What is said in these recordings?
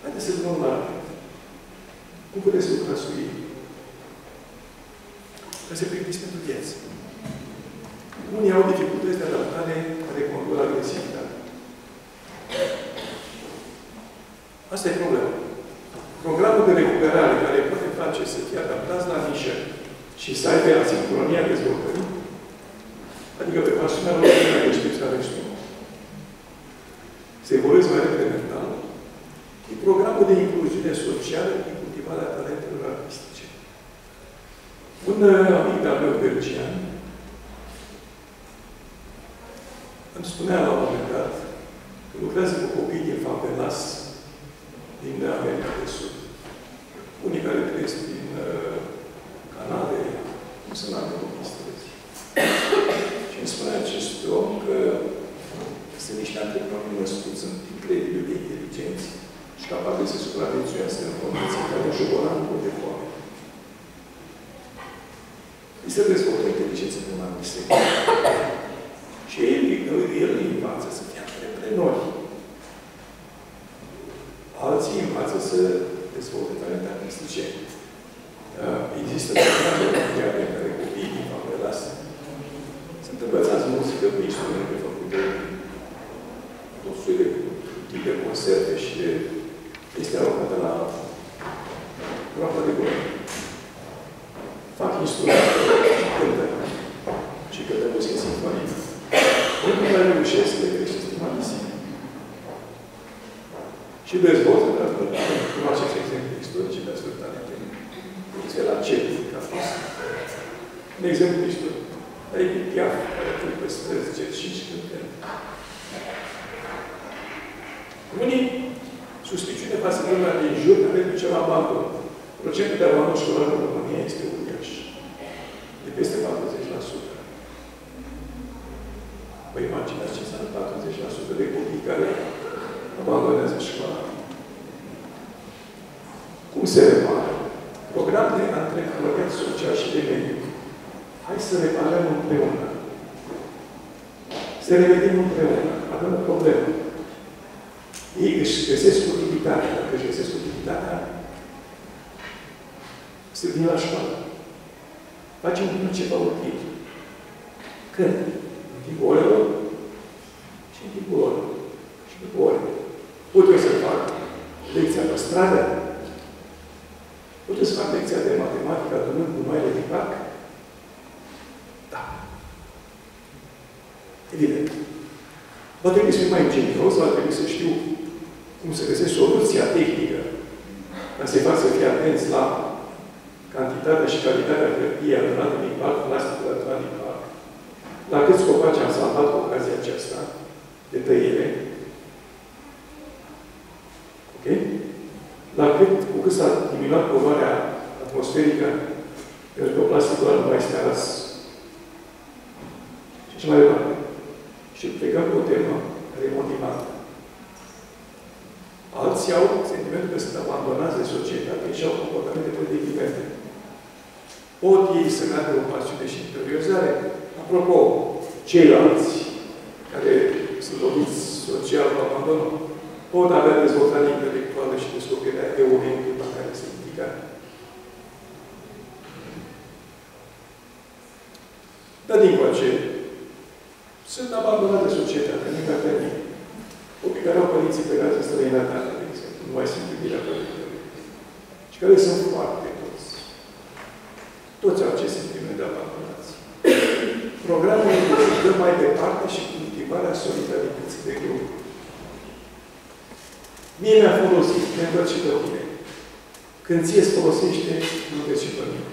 Haideți să luăm la cum puteți lucra cu ei. Ca să pregătiți pentru viață. Unii au dificultăți de adaptare care conduc la agresivitate. Asta e problema. Programul de recuperare care poate face să fie adaptați la nișă și să aibă asincronia dezvoltării, adică pe pasiunea lor de la știți care știu, să evoluezi mai repede mental, e programul de incluziune socială din cultivarea talentelor artistice. Un amic de-al meu belgian îmi spunea la un moment dat că lucrează cu copii din favelas din America de Sud. Unii care trăiesc din Canade, cum se numește copii străzi. Și îmi spunea acest om că sunt niște antreprenori născuți, sunt incredibil de inteligenți și capabili să supraviețuiască în condiții care un șobolan nu de foame. Îi se dezvoltă inteligență în un anumit sector. Și el îi învață să fie antreprenori. Alții învață să dezvolte talente artistice. Există programe mondiale în care copiii din favelas sunt învățați muzică cu instrumente făcute tot soiul de tip de concerte și de chestii aruncate la groapa de gură. Fac instrumente și cântă muzică sinfonică. Unii care reușesc le crește stima de sine. Și dezvoltă, dar cunoașteți exemple istorice de astfel talente. Uite la Cetic a fost un exemplu istoric. Dar e Piaf, care a fost pe străzi, G5 cântând. Unii suspiciune față de lumea din jur care duce la abandon. Procentul de abandon școlar în România este uriaș. De peste 40%. Vă imaginați ce înseamnă 40% de copii care abandonează școala. Cum se repară? Program de antreprenoriat social și de mediu. Hai să reparăm împreună. Să revenim împreună. Avem o problemă. Ei își găsesc utilitatea. Dacă își găsesc utilitatea, se vin la școală. Facem ceva util. Când? În timpul orelor și în timpul orelor. Și după ore. Pot eu să fac lecția pe stradă? Pot eu să fac lecția de matematică adunând gunoaile din parc? Da. Evident. Va trebui să fiu mai ingenios, va trebui să știu cum să găsesc soluția tehnică ca să-i fac să fie atenți la cantitatea și calitatea hârtiei adunată din parc, plasticul adunat din parc, la câți copaci am salvat cu ocazia aceasta de tăiere, ok? La cu cât s-a diminuat poluarea atmosferică, pentru că plasticul ăla nu mai este aras. Și ce mai departe. Și plecăm cu o temă care e motivată. Alții au sentimentul că sunt abandonați de societate și au comportamente predictive. Pot ei să meargă o pasiune și interiorizare. Apropo, ceilalți care sunt loviți social cu abandonul, pot avea dezvoltare intelectuală și descoperirea evoluției la care se implică. Dar din coace, sunt abandonate de societate, nu ca pe mine. Copii care au părinții plecați în străinătate, de exemplu, nu mai sunt iubirea părintelor. Și care sunt foarte toți. Toți au acest sentiment de abandonați. Programul dă mai departe și cultivarea solidarității de grup. Mie mi-a folosit, mi-a dat și pe tine. Când ție îți folosește, nu vezi și pe mine.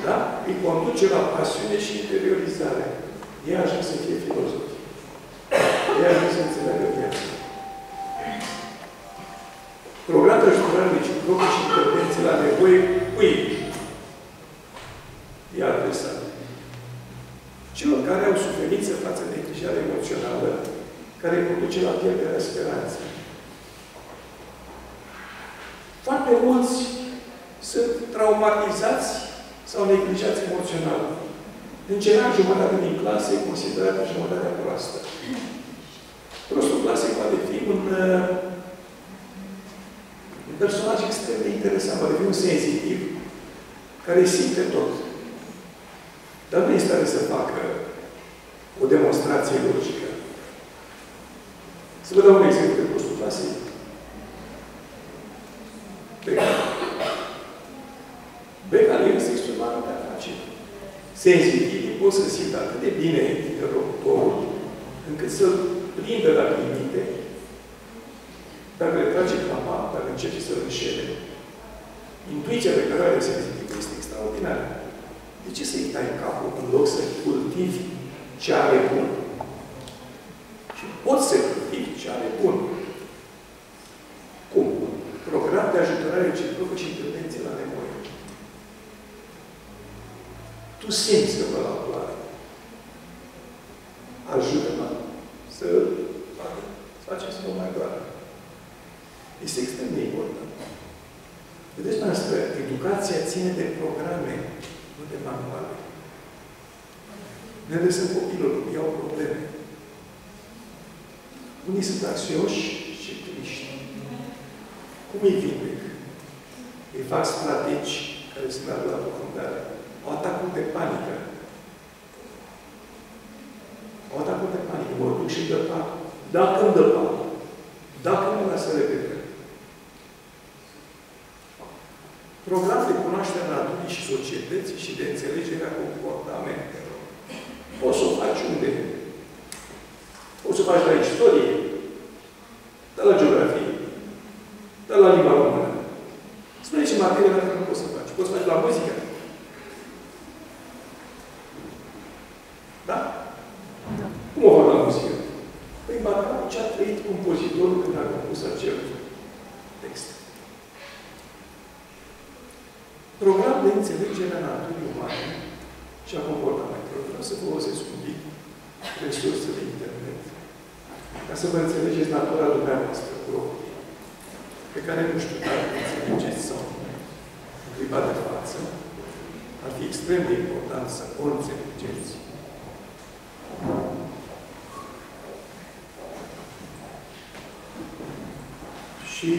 Da? Îi conduce la pasiune și interiorizare. Ea ajuns să fie filozof. Ea ajuns să înțeleagă viața. Programul de ajutorare reciprocă și intervenții la nevoie, cui e adresat? Celor care au suferință față de neglijarea emoțională, care conduce la pierderea speranței. Foarte mulți sunt traumatizați sau neglijați emoțional. În general, jumătate din clasă e considerată jumătatea proastă. Prostul clasei poate fi un Un personaj extrem de interesant, va deveni un senzitiv care simte tot. Dar nu este stare să facă o demonstrație logică. Să vă dau un exemplu de postul clasic. Beccarii este extremament de facil. Senzitivii pot să simtă atât de bine interlocutorul, încât să-l prindă dacă imite, dacă le trage clapa, dacă încerce să-l înșele. Intuiția pe care are senzitivul este extraordinară. De ce să-i tai capul în loc să cultivi ce are bun? Și poți să cultivi ce are bun. Cum? Program de ajutorare reciprocă și intervenție la nevoie. Tu simți că vă la doare. Ajută-mă să facem să nu mai doară. Este extrem de important. Vedeți, noastră, educația ține de programe, nu de manuale. Ne lăsăm copilul, iau probleme. Unii sunt anxioși și triști. Cum îi vindec? Îi fac strategi care se merg la profundare. Au atacuri de panică. Au atacuri de panică. Mă duc și dă patul. Dacă îmi dă patul. Dacă nu lasă repede. Program de cunoaștere a naturii și societății și de înțelegerea comportamentelor. Poți să o faci unde? Poți să o faci la istorie, dar la geografie, dar la limba română. Spune ce materie la care nu poți să faci. Poți să faci la muzică. Da? Da. Cum o fac la muzică? Păi marca ce a trăit compozitorul când a compus acel text. Program de înțelegere a naturii umane și a comportamentelor. Vreau să folosesc un pic resursele internet ca să vă înțelegeți natura dumneavoastră proprie, pe care nu știu dacă înțelegeți sau în clipa de față. Ar fi extrem de important să o înțelegeți. Și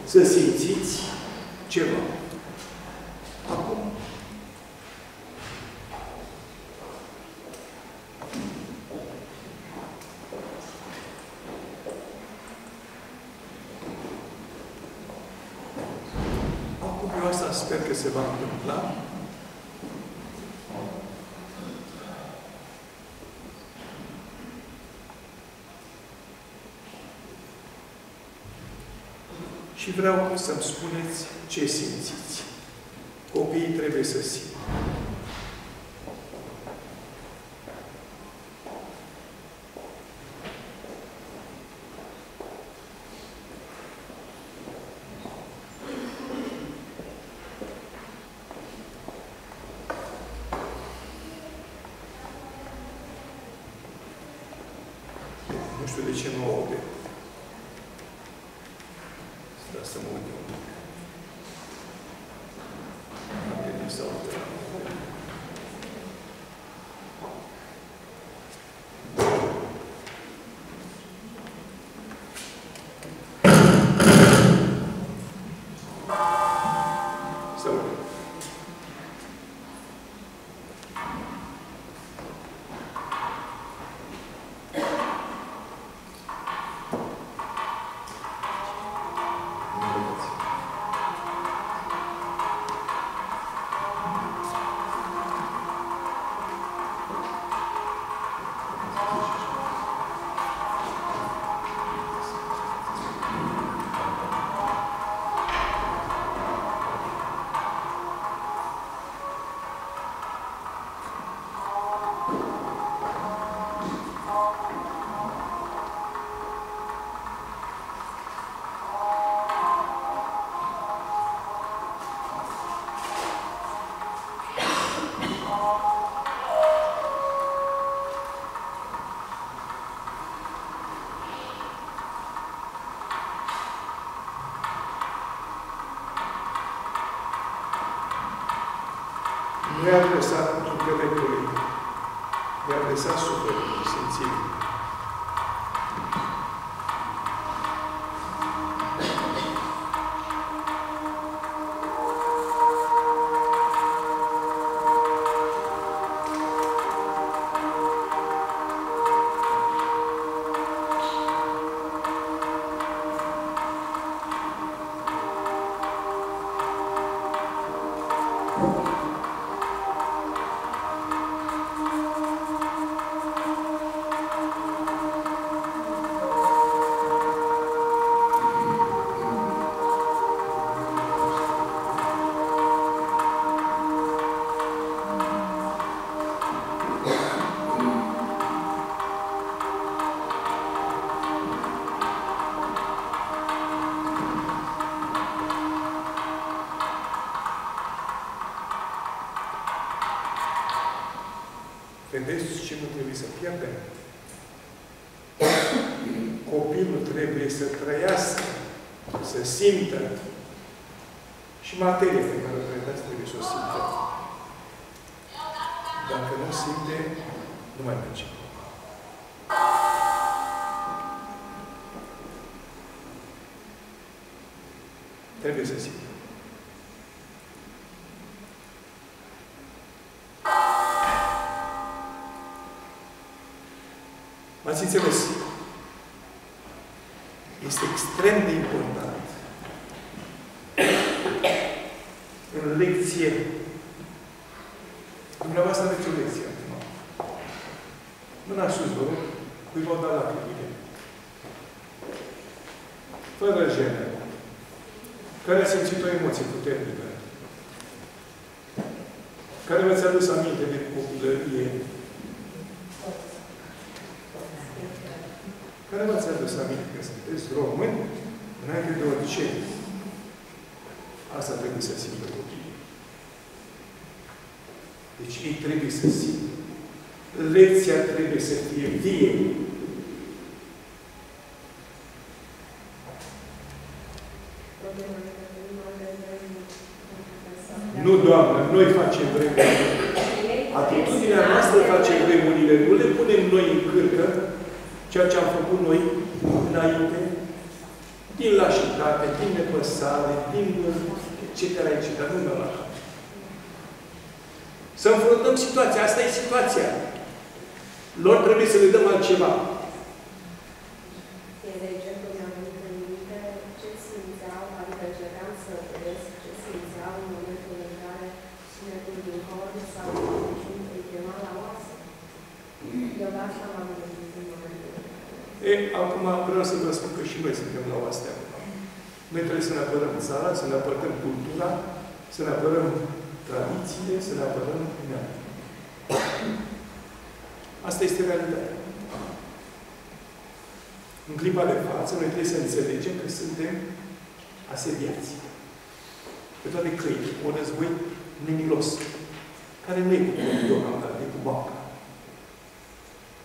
să simțiți ceva. Acum. Acum eu asta sper că se va întâmpla. Și vreau să-mi spuneți ce simțiți. Copiii trebuie să simtă. Nu știu de ce nu aude. Da, să mă uit un pic. Am gândit să aude. Să aude. Nu i-a adresat intelectului, i-a adresat sufletului, simțirii. ce nu trebuie să pierdem? Copilul trebuie să trăiască, să simtă. Și materia pe care o predați trebuie să o simtă. Dacă nu simte, nu mai merge. Trebuie să simte. M-ați înțeles? Este extrem de important în lecție. Dumneavoastră aveți o lecție acum. Mâna sus, vă rog, cui v-au dat lacrimile. Fără jenă. Care a simțit o emoție puternică? Care v-ați adus aminte de copilărie? Care v-ați adus aminte că sunteți români înainte de orice? Asta trebuie să simtă copiii. Deci ei trebuie să simtă. Lecția trebuie să fie vie. Nu, Doamnă, noi facem vremurile. Atitudinea noastră face vremurile. Nu le punem noi în cârcă, ceea ce am făcut noi înainte, din lașitate, din nepăsare, din ce care ai citat, nu mă lași. Să înfruntăm situația. Asta e situația. Lor trebuie să le dăm altceva. De exemplu, mi-am venit în minte ce simțeau, adică încercam să vedesc ce simțeau în momentul în care sunetul din hor sau îi chema la oasă. Eu asta m-am gândit în momentul. Acum vreau să vă spun că și noi suntem la oastea. Noi trebuie să ne apărăm țara, să ne apărăm cultura, să ne apărăm tradițiile, să ne apărăm neamul. Asta este realitatea. În clipa de față, noi trebuie să înțelegem că suntem asediați. Pe toate căile. Un război nemilos. Care nu e cu deocamdată, e cu banca.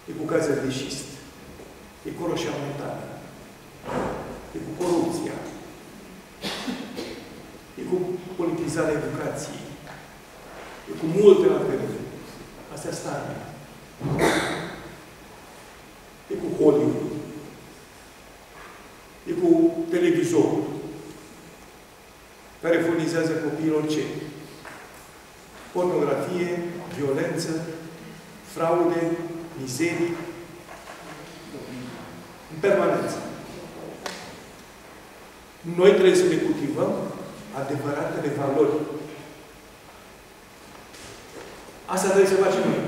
E cu gazele de șist. E cu roșia montană. E cu corupția. E cu politizarea educației. E cu multe alte lucruri. Astea stare. E cu Hollywood. E cu televizorul. Care furnizează copiilor ce? Pornografie, violență, fraude, mizerii. În permanență. Noi trebuie să ne cultivăm adevăratele valori. Asta trebuie să facem noi.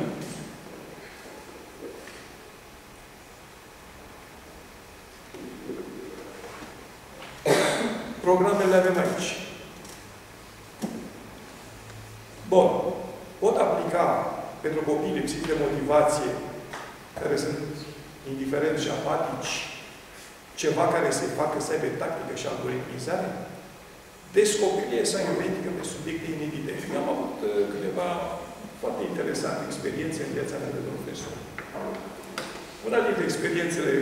Programele le avem aici. Bun. Pot aplica pentru copiii lipsiți de motivație, care sunt indiferenți și apatici, ceva care să-i facă să aibă tactică și algoritmizare? Descoperire scientifică pe subiecte inedite. Eu am avut câteva foarte interesante experiențe în viața mea de profesor. Una dintre experiențele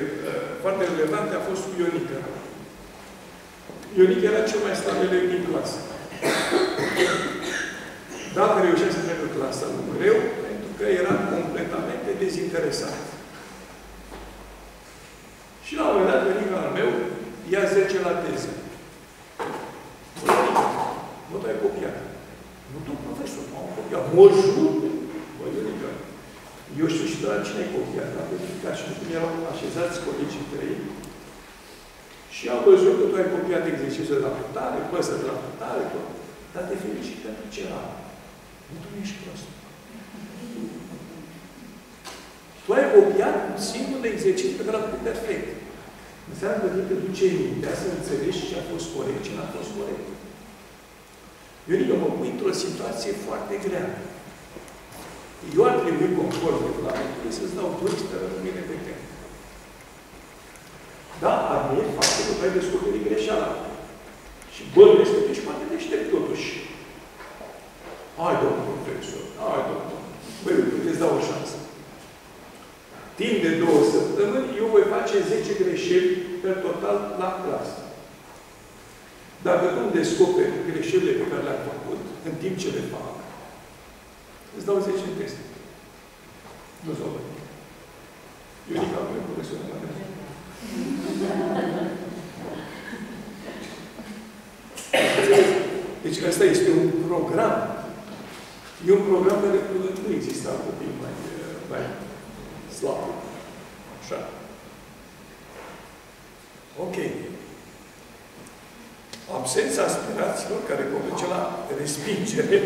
foarte relevante a fost cu Ionica. Ionica era cel mai slab elev din clasă. Dacă reușea să treacă clasa lui greu, pentru că era completamente dezinteresat. Și la un moment dat, Ionica al meu ia 10 la teză. Nu te-ai copiat. Nu tu, profesor, m-am copiat. Mă jur. Bă, Ionica, eu știu și de la cine ai copiat. Am verificat și cum erau așezați colegii tăi. Și am văzut că tu ai copiat exercițiul de la putare, pe ăsta de la putare, dar te felicit pentru ceva. Nu, tu ești prost. Tu ai copiat un singur exercițiu pe care l-a făcut perfect. Înseamnă că te duce mintea să înțelegi ce a fost corect, ce n-a fost corect. Ionica, mă pui într-o situație foarte grea. Eu ar trebui, conform regulamentului, să-ți dau 12 pe timp. Da, admir faptul că tu ai descoperit greșeala. Și bănuiesc că tu ești foarte deștept totuși. Hai, domnul profesor, hai, domnul. Băi, uite, îți dau o șansă. timp de 2 săptămâni, eu voi face 10 greșeli pe total la clasă. Dacă tu îmi descoperi greșelile pe care le-am făcut, în timp ce le fac, îți dau 10 teste. Nu s-o văd. Eu nici am mai profesional la mine. Deci ăsta este un program. E un program care nu exista copii mai slab. Așa. Ok. Absența aspirațiilor care conduce la respingere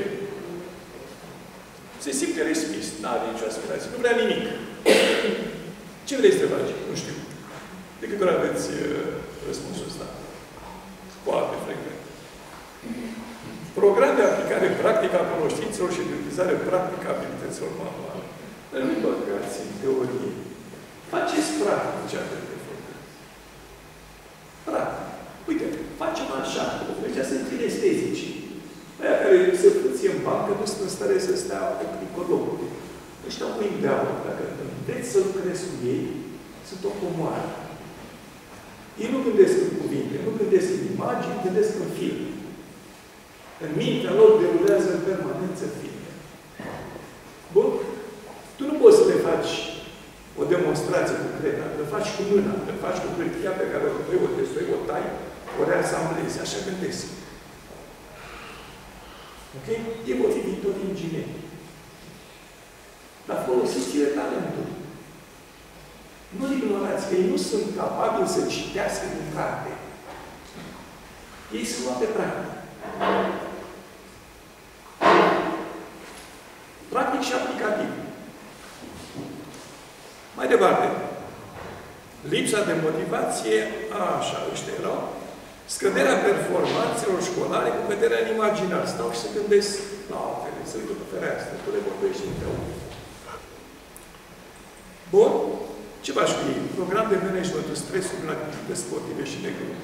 se simte respins. N-are nicio aspirație. Nu vrea nimic. Ce vrei să faci? Nu știu. De câte ori aveți răspunsul ăsta? Foarte frecvent. Program de aplicare practică a cunoștințelor și de utilizare practică a abilităților manuale. Dar nu băgați în teorie. Faceți practic ce aveți de făcut. Practic. Uite, facem așa. Ăștia sunt kinestezicii. Aia care se fruție în bancă nu sunt în stare să stea pe plicologul. Ăștia au mâini de aur. Dacă vreți să lucrezi cu ei, sunt o comoară. Ei nu gândesc în cuvinte, nu gândesc în imagini, gândesc în film. În mintea lor derulează în permanență filme. Bun? Tu nu poți să le faci o demonstrație concretă, le faci cu mâna, le faci cu hârtia pe care o testui, o tai, o reasamblezi. Așa gândesc. Ok? Ei vor fi viitori ingineri. Dar folosiți-le talentul. Nu ignorați că ei nu sunt capabili să citească din carte. Ei sunt luate practic. Practic și aplicativ. Mai departe. Lipsa de motivație, așa, ăștia erau, scăderea performanțelor școlare cu vederea în imaginar. Stau și se gândesc la altele, să uită pe fereastră, tu le vorbești în tău. Bun? Ce faci cu ei? Program de management-ul stresului în activități sportive și de grup.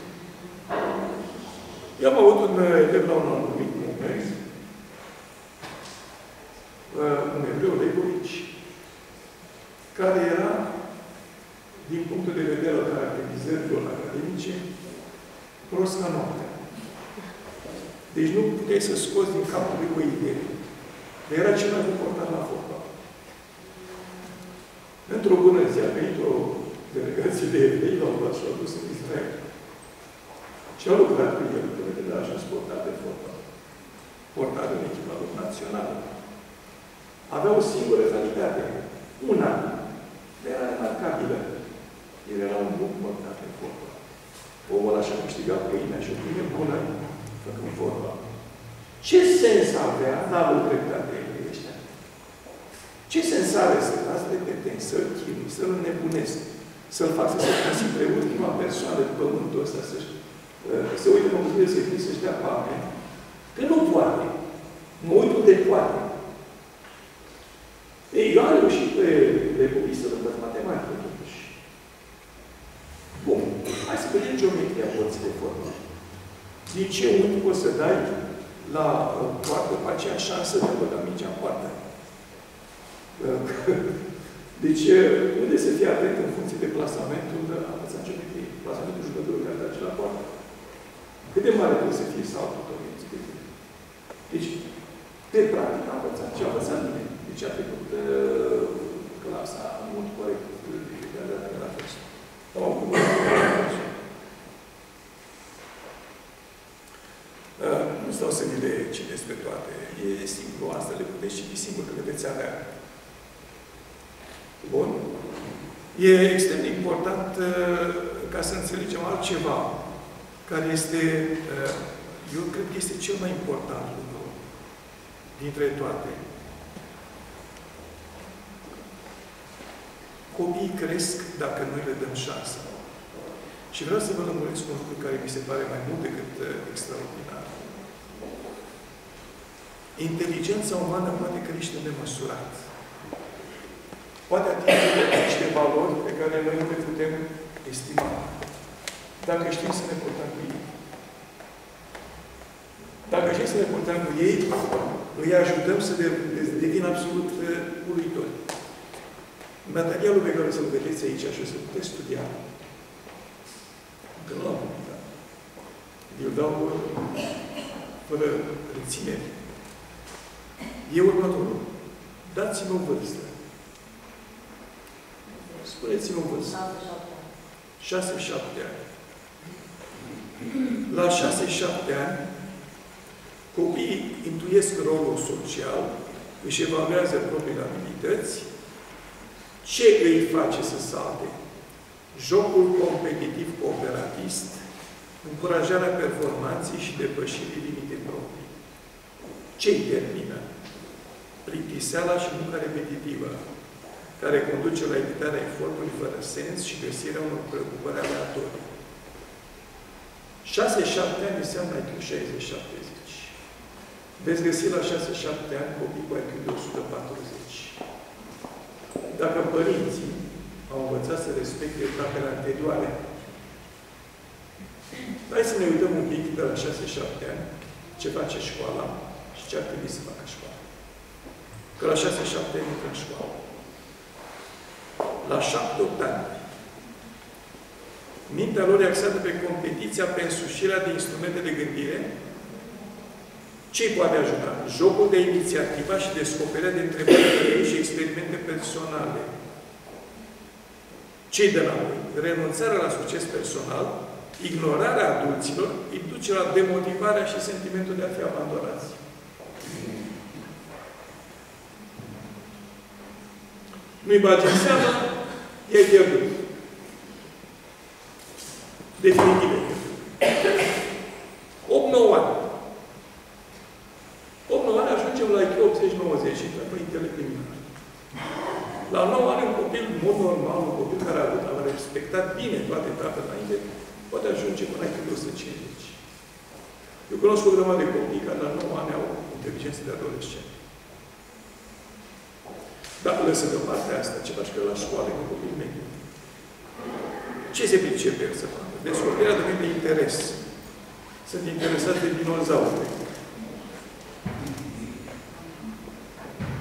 Eu am avut un elev la un anumit moment, un evreu Legovici, care era, din punctul de vedere al caracterizărilor academice, prost ca noaptea. Deci nu puteai să scoți din capul lui o idee. Dar era cel mai comportat la fotbal. Într-o bună zi a venit o delegație de evrei, l-au luat și l-au dus în Israel. Și au lucrat cu el, până când a ajuns portat de fotbal. Portat în echipa lor națională. Avea o singură calitate. Una. Dar era remarcabilă. El era un bun portat de fotbal. Omul ăla și-a câștigat pâinea și o pâine bună, făcând fotbal. Ce sens avea, n-au dreptate ei ăștia? Ce sens are să-l las de petenți, să-l chinui, să-l înnebunesc, să-l fac să se considere ultima persoană de pământul ăsta, să uite mă gândesc să-și dea pame. Că nu poate. Mă uit unde poate. Ei, eu am reușit pe copii să învăț matematică, totuși. Bun. Hai să vedem geometria porții de formă. Din ce unghi poți să dai la poartă pe aceea șansă de a băga mingea în poartă? Deci, unde să fie atent în funcție de plasamentul învățat geometrie? Plasamentul jucătorului care trage la poartă. Cât de mare trebuie să fie saltul tău? Deci, pe practic am învățat. Și am învățat bine. Deci a trecut clasa în mod corect. De data de la fost. Nu stau să vi le citesc pe toate. E simplu. Asta le puteți citi singur, că le veți avea. Bun? E extrem de important ca să înțelegem altceva care este, eu cred că este cel mai important lucru dintre toate. Copiii cresc dacă noi le dăm șansă. Și vreau să vă lămuresc un lucru care mi se pare mai mult decât extraordinar. Inteligența umană poate crește nemăsurat. Poate atinge niște valori pe care noi nu le putem estima. Dacă știm să ne purtăm cu ei. Dacă știm să ne purtăm cu ei, îi ajutăm să devină absolut uluitori. Materialul pe care o să-l vedeți aici și o să puteți studia, că nu l-am publicat. Eu dau fără reținere. E următorul. Dați-mă o vârstă. Spuneți-mă o vârstă. 6-7 ani. La 6-7 ani, copiii intuiesc rolul social, își evaluează propriile abilități. Ce îi face să salte? Jocul competitiv cooperatist, încurajarea performanței și depășirii limitei proprii. Ce îi termină? Plictiseala și munca repetitivă, care conduce la evitarea efortului fără sens și găsirea unor preocupări aleatorii. 6-7 ani înseamnă IQ 60-70. Veți găsi la 6-7 ani copii cu IQ de 140. Dacă părinții au învățat să respecte etapele anterioare, hai să ne uităm un pic de la 6-7 ani ce face școala și ce ar trebui să facă școala. Că la 6-7 ani intră în școală. La 7-8 ani, mintea lor e axată pe competiția, pe însușirea de instrumente de gândire. Ce îi poate ajuta? Jocul de inițiativă și descoperirea de întrebări și experimente personale. Ce-i de la noi? Renunțarea la succes personal, ignorarea adulților, îi duce la demotivarea și sentimentul de a fi abandonați. Nu-i bagi în seamă, i-ai pierdut. Definitiv. 8-9 ani. 8-9 ani ajungem la IQ 80-90 și pe intelect limitar. La 9 ani, un copil, în mod normal, un copil care a respectat bine toate etapele înainte, poate ajunge până la IQ 150. Eu cunosc o grămadă de copii care la 9 ani au inteligență de adolescent. Dar lăsă deoparte asta, ce faci că la școală, cu copil mediu. Ce se pricepe să facă? Descoperirea de interes. Sunt interesat de dinozauri.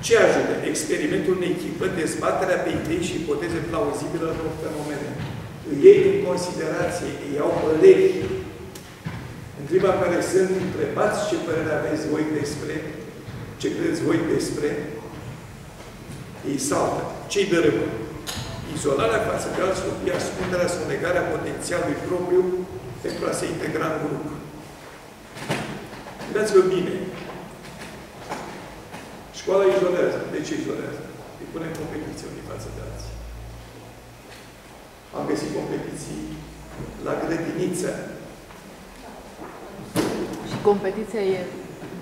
Ce ajută? Experimentul în echipă, dezbaterea pe idei și ipoteze plauzibile în fenomene. Îi iei în considerație, îi iau păreri. În clipa care sunt întrebați ce părere aveți voi despre, ce credeți voi despre, ei saltă. Ce-i dărâmă? Izolarea față de alți copii, ascunderea sau negarea potențialului propriu pentru a se integra în grup. Gândați-vă bine. Școala izolează. De ce izolează? Îi pune în competiție unii față de alții. Am găsit competiții la grădiniță. Și competiția e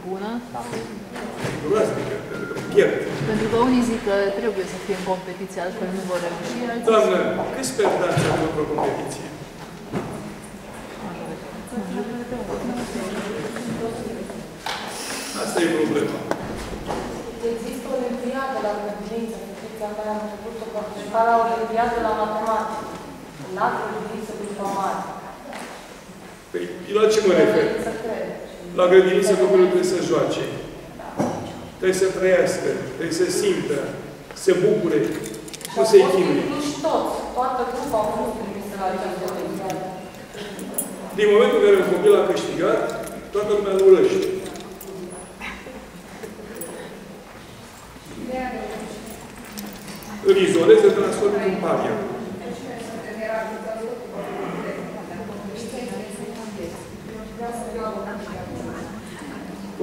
bună? Sau? Groaznică, pentru că pierd. Pentru că unii zic că trebuie să fie în competiție, altfel nu vor reuși. Doamnă, câți perdanți au într-o competiție? Asta e problema. Există o olimpiadă la grădiniță, fetița mea a început să participa la o olimpiadă la matematică. La grădiniță cu informatică. Păi, la ce mă refer? La grădiniță copilul trebuie să joace. Trebuie să trăiască, trebuie să simtă, să bucure, nu să-i chinuie. Și toți, toată grupa au fost trimisă la această olimpiadă. Din momentul în care un copil a câștigat, toată lumea îl urăște. Îl izoleze, îl transformă în paria.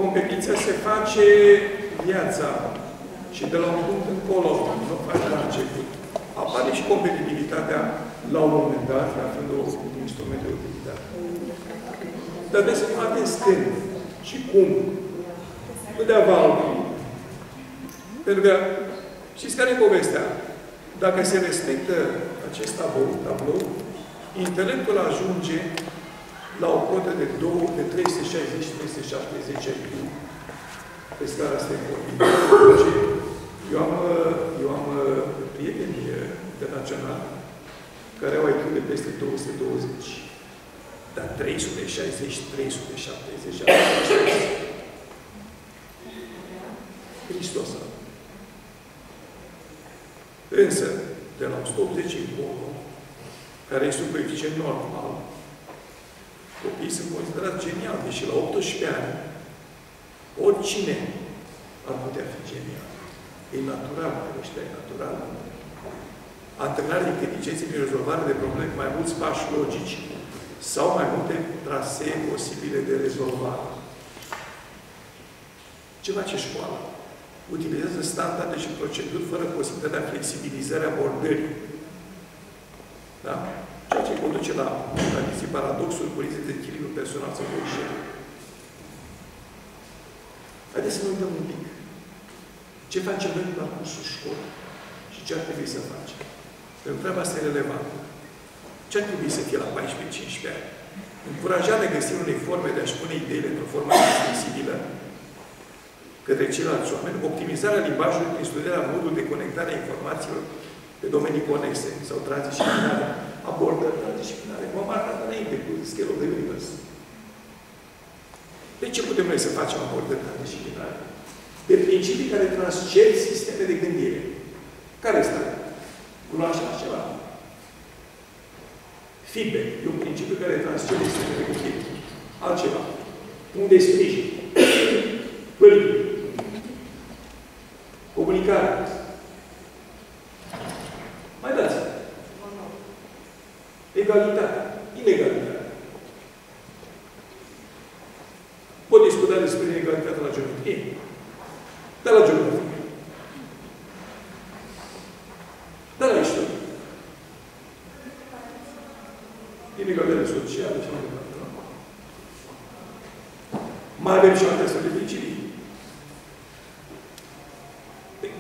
Competiția se face viața și de la un punct încolo, nu face la început. Apare și competitivitatea la un moment dat, ca fiind un instrument de utilitate. Dar trebuie să fim atenți când și cum. Nu de avalul. Pentru că, știți care e povestea? Dacă se respectă acest tablou, intelectul ajunge la o cotă de 360-370 IQ. Pe scara asta e vorbit. Eu am prieteni internaționali care au IQ de peste 220. Dar 360-370 Hristos. Însă, de la 180 încolo, care este un coeficient normal, copiii sunt considerați geniali, deși la 18 ani, oricine ar putea fi genial. E natural, ăștia e natural. Antrenarea inteligenței prin rezolvare de probleme, mai mulți pași logici sau mai multe trasee posibile de rezolvare. Ce face școala? Utilizează standarde și proceduri fără posibilitatea flexibilizării abordării. Da? Ceea ce conduce la paradoxul cu risc de echilibru personal sau greșeli. Haideți să ne uităm un pic. Ce facem noi în parcursul școlii? Și ce ar trebui să facem? Pentru treaba asta e relevantă. Ce ar trebui să fie la 14-15 ani? Încurajarea găsirii unei forme de a-și pune ideile într-o formă accesibilă către ceilalți oameni, optimizarea limbajului prin studierea modului de conectare a informațiilor pe domenii conexe sau transdisciplinare, abordări transdisciplinare. M-am marcat înainte cu Scale of the Universe. De ce putem noi să facem abordări transdisciplinare? Pe principii care transced sisteme de gândire. Care este? Cunoașteți ceva? Feedback. E un principiu care transcede sisteme de gândire. Altceva. Unde e sprijin? Pârghii. Comunicare. Mai dați. Egalitate. Inegalitate. Pot discuta despre inegalitatea la geometrie. Dar la geografie. Dar la istorie. Inegalitate socială și mai departe. Mai avem și alte astfel de principii.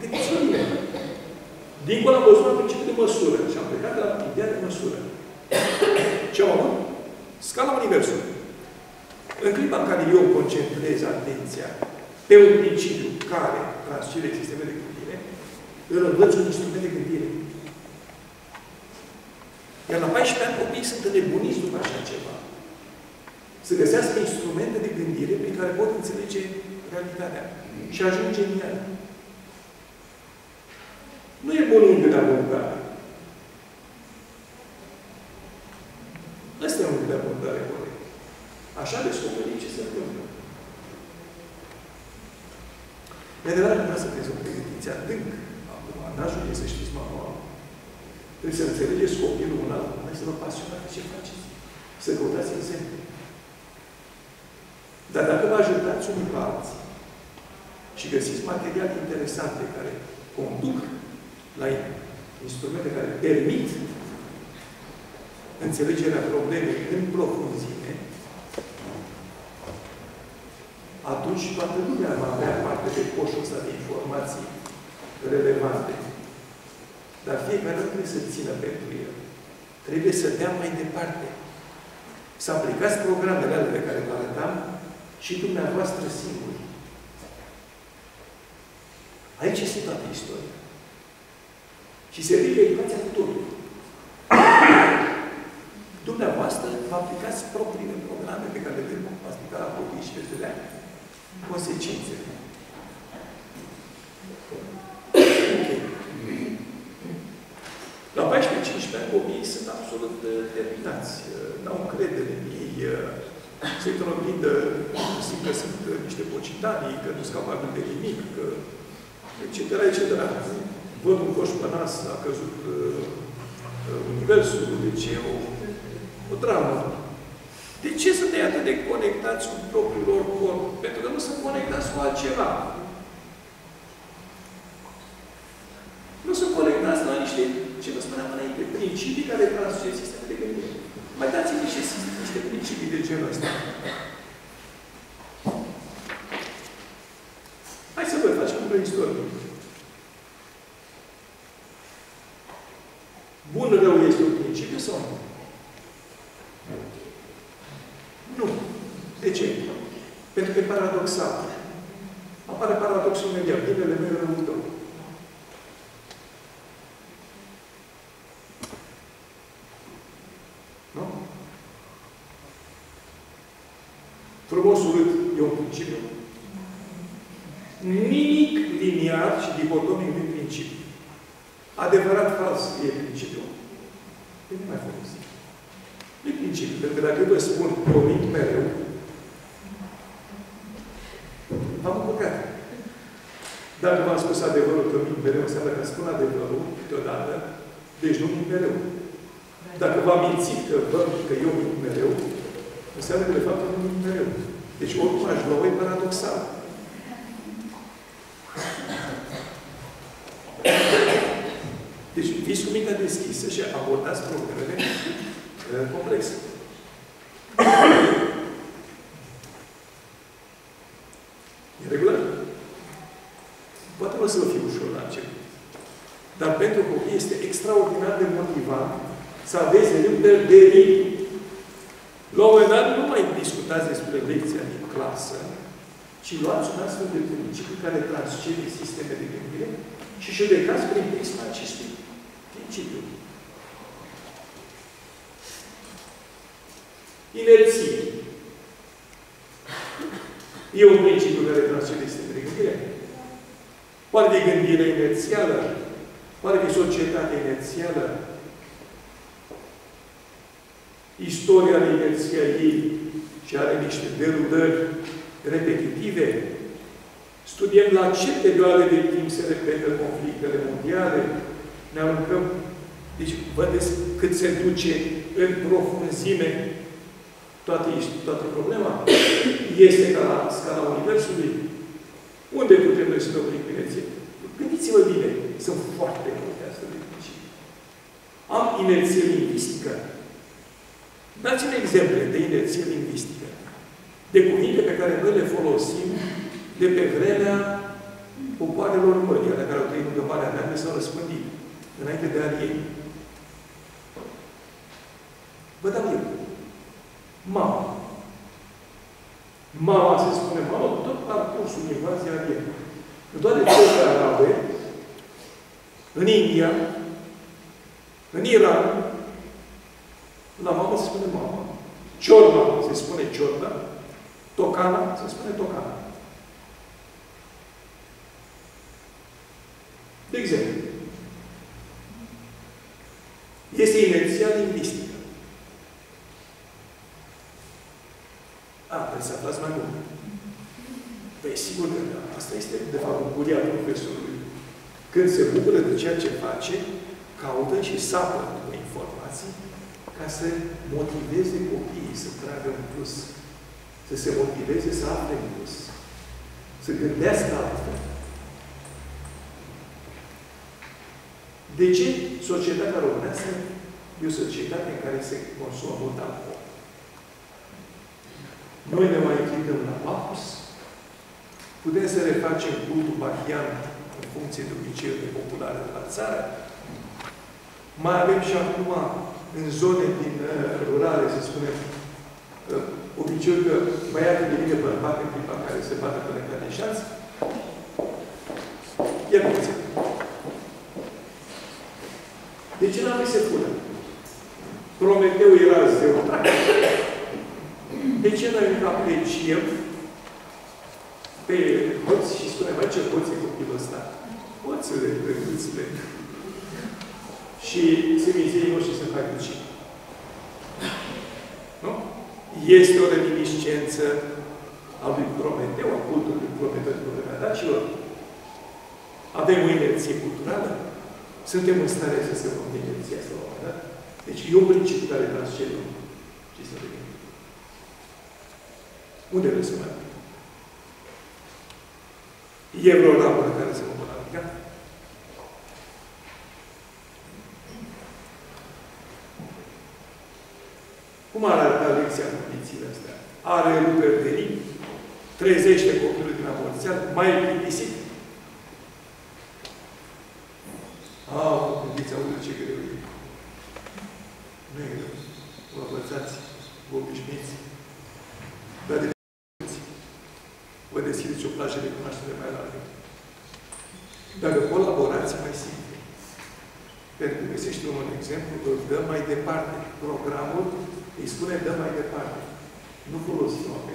Gândiți-vă bine. Dincolo am văzut un principiu de măsură și am plecat la ideea de măsură. Ce am avut? Scala Universului. În clipa în care eu concentrez atenția pe un principiu care transcede sisteme de gândire, îl învăț un instrument de gândire. Iar la 14 ani copiii sunt înnebuniți după așa ceva. Să găsească instrumente de gândire prin care pot înțelege realitatea. Și ajung genial. Nu e bun unghi de abordare. Ăsta e unghi de abordare corect. Așa descoperim ce se întâmplă. E adevărat că vreau să crezi o pregătiție adânc. Acum, n-ajunge să știți manual. Trebuie să înțelegeți copilul un alt, hai să vă pasionați ce faceți. Să căutați exemple. Dar dacă vă ajutați unii pe alții și găsiți materiale interesante care conduc la instrumente care permit înțelegerea problemei în profunzime, atunci toată lumea va avea parte de coșul ăsta de informații relevante. Dar fiecare nu trebuie să țină pentru el. Trebuie să dea mai departe. Să aplicați programele alea pe care vă arătam și dumneavoastră singuri. Aici este toată istoria. Și se ridică educația tuturor. Dumneavoastră vă aplicați propriile programe pe care le vom aplica la copii și veți vedea consecințele. La 14-15 ani, copiii sunt absolut terminați. N-au încredere în ei. Se uită în oglindă, simt că sunt niște pocitanii, că nu sunt capabili de nimic, că etc., etc. Văd un coș pe nas, a căzut universul, deci e o dramă. De ce sunt atât de conectați cu propriul lor corp? Pentru că nu sunt conectați cu altceva. Nu sunt conectați la niște, ce vă spuneam înainte, principii care transced sistemul de gândire. Mai dați-mi niște principii de genul ăsta. Hai să vă facem un brainstorming. Bun rău este un principiu sau nu? Nu. De ce? Pentru că e paradoxal. Apare paradoxul imediat. Binele meu, răul tău. Nu? Frumos urât e un principiu. Nimic liniar și dicotomic din principiu. Adevărat, fals, e principiul. E nu mai folosit. E principiul. Pentru că dacă eu vă spun, eu mint mereu, am un păcat. Dacă v-am spus adevărul că mint mereu, înseamnă că spun adevărul deodată, deci nu mint mereu. Dacă v-am mințit că eu mint mereu, înseamnă că de fapt eu nu mint mereu. Deci oricum aș lua, e paradoxal. Deci fiți cu mintea deschisă și abordați problemele complexe. E regulat. Poate nu o să vă fie ușor la început. Dar pentru copii este extraordinar de motivant să aveți rânduri de ritm. La un moment dat nu mai discutați despre lecția din clasă, ci luați un astfel de principiu care transcede sisteme de gândire și judecați prin prisma acestui principiu. Inerție. E un principiu care transcede sisteme de gândire. Poate de gândire inerțială, poate de societate inerțială. Istoria de inerția ei și are niște derudări repetitive. Studiem la ce perioade de timp se repetă conflictele mondiale. Ne aruncăm. Deci, vedeți cât se duce în profunzime toată problema. Este ca la scala Universului. Unde putem noi să ne oprim cu inerție? Gândiți-vă bine. Sunt foarte multe astfel de principii. Am inerție lingvistică. Dați-mi exemple de inerție lingvistică. De cuvinte pe care noi le folosim de pe vremea popoarelor mării, alea care au trăit lângă Marea Neagră s-au răspândit înainte de alieni. Vă dau eu. Mama. Mama se spune mama tot parcursul invaziei aliene. În toate țările arabe, în India, în Iran, la mamă se spune mama. Ciorba se spune ciorba. Tocana se spune tocana. De exemplu, este inerția lingvistică. Trebuie să aflați mai mult. Păi, sigur că da. Asta este, de fapt, bucuria profesorului. Când se bucură de ceea ce face, caută și sapă după informații ca să motiveze copiii să tragă în plus. Să se motiveze să afle în plus. Să gândească altfel. De ce societatea românească e o societate în care se consumă mult alcool? Noi ne mai închidem la Bacchus. Putem să refacem cultul bachian în funcție de obiceiurile populare de la țară. Mai avem și acum, în zone din rurale, să spunem, obiceiul că băiatul devine bărbat în clipa în care se bate pe lângă de șanță. Ia puțin. De ce n-am să pună? Prometeu era zeu. De ce noi îl apreciem pe hoți și spunem, mai ce hoți e copilul ăsta? Hoțele, drăguțile. Și seminției noștri se fac duci. Nu? Este o reminiscență a lui Prometeu, a cultului Prometeu de vremea dacilor. Avem o inerție culturală. Suntem în stare să scăpăm de inerția asta la un moment dat. Deci e un principiu care transcede ce să vedem. Unde vreți să mă aplic? E vreo ramură care să mă pot aplica? Cum arată lecția în condițiile astea? Are ruperi de ritm, trezește copilul din amorțial, mai plictisit. Gândiți, audă ce greu e. Nu e greu. Vă învățați, vă obișnuiți. Dar de vă deschideți o plajă de cunoaștere mai largă. Dacă colaborați, mai simplu. Pentru că găsește un exemplu, îl dă mai departe. Programul îi spune dă mai departe. Nu folosiți o apă.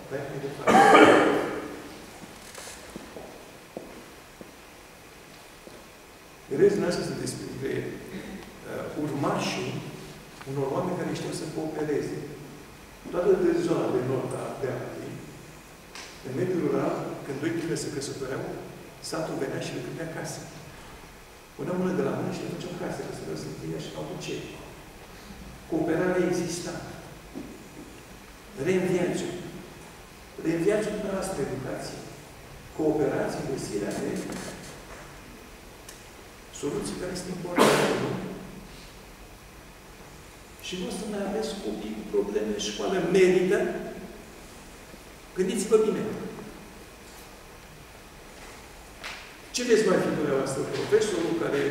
Dai mai departe. Vedeți, dumneavoastră sunt despre urmașii unor oameni care știu să coopereze. Toată de zona de nord a Ardealului, în mediul rural, când doi tineri se căsătoreau, satul venea și le câmpea casă. Puneam mână de la mână și le făceam casă, că se răzgândea și au ce. Cooperarea exista. Reînviațiu. Reînviațiu până la asta educație. Cooperație, găsirea de soluții care sunt importante. Și nu o să mai aveți copii cu probleme în școală. Merită. Gândiți-vă bine. Ce veți mai fi dumneavoastră? Profesorul care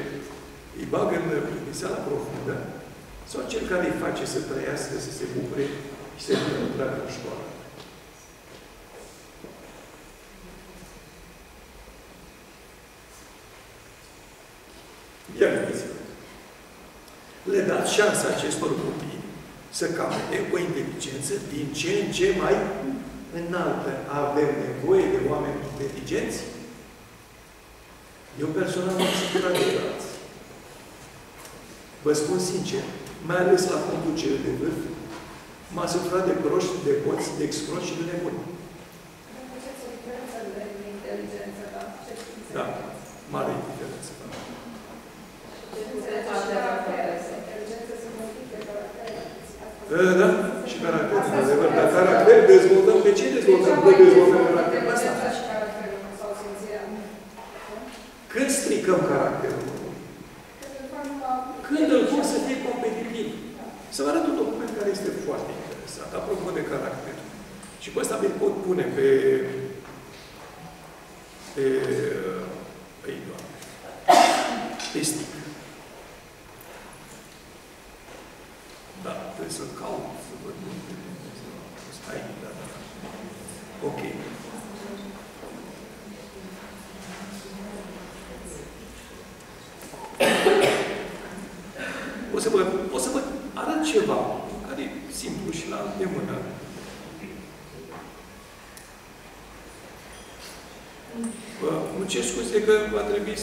îi bagă în plictiseala profundă sau cel care îi face să trăiască, să se bucure și să se întreagă în școală? Ia gândiți-vă. Le dați șansa acestor copii să capete o inteligență din ce în ce mai înaltă. Avem nevoie de oameni inteligenți? Eu personal m-am supărat de alții. Vă spun sincer, mai ales la conducere de vârf, m-a supărat de proști, de hoți, de excroși și de nebuni. Da, mare diferență. Da, și caracter, adevăr. Dar caracter dezvoltăm. De ce dezvoltăm? Noi dezvoltăm caracterul ăsta. Când stricăm caracterul? Când îl pun să fie competitiv. Să vă arăt un document care este foarte interesant, apropo de caracter. Și pe ăsta mi-l pot pune pe stick. Da, trebuie să caut, să văd unde. Stai, da. Ok. O să vă arăt ceva care e simplu și la îndemână. Îmi cer scuze că va trebui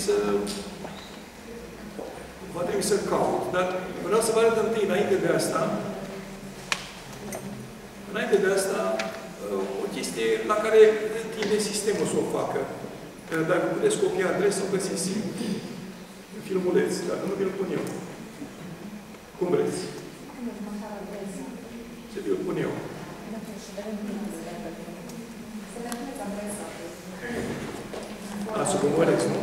să caut, dar vreau să vă arăt întâi, înainte de asta, o chestie la care tinde sistemul să o facă. Dacă puteți copia adresa, o găsiți singur. Filmuleț, dacă nu vi-l pun eu. Cum vreți? Ce vi-l pun eu? Să vă măreți, nu?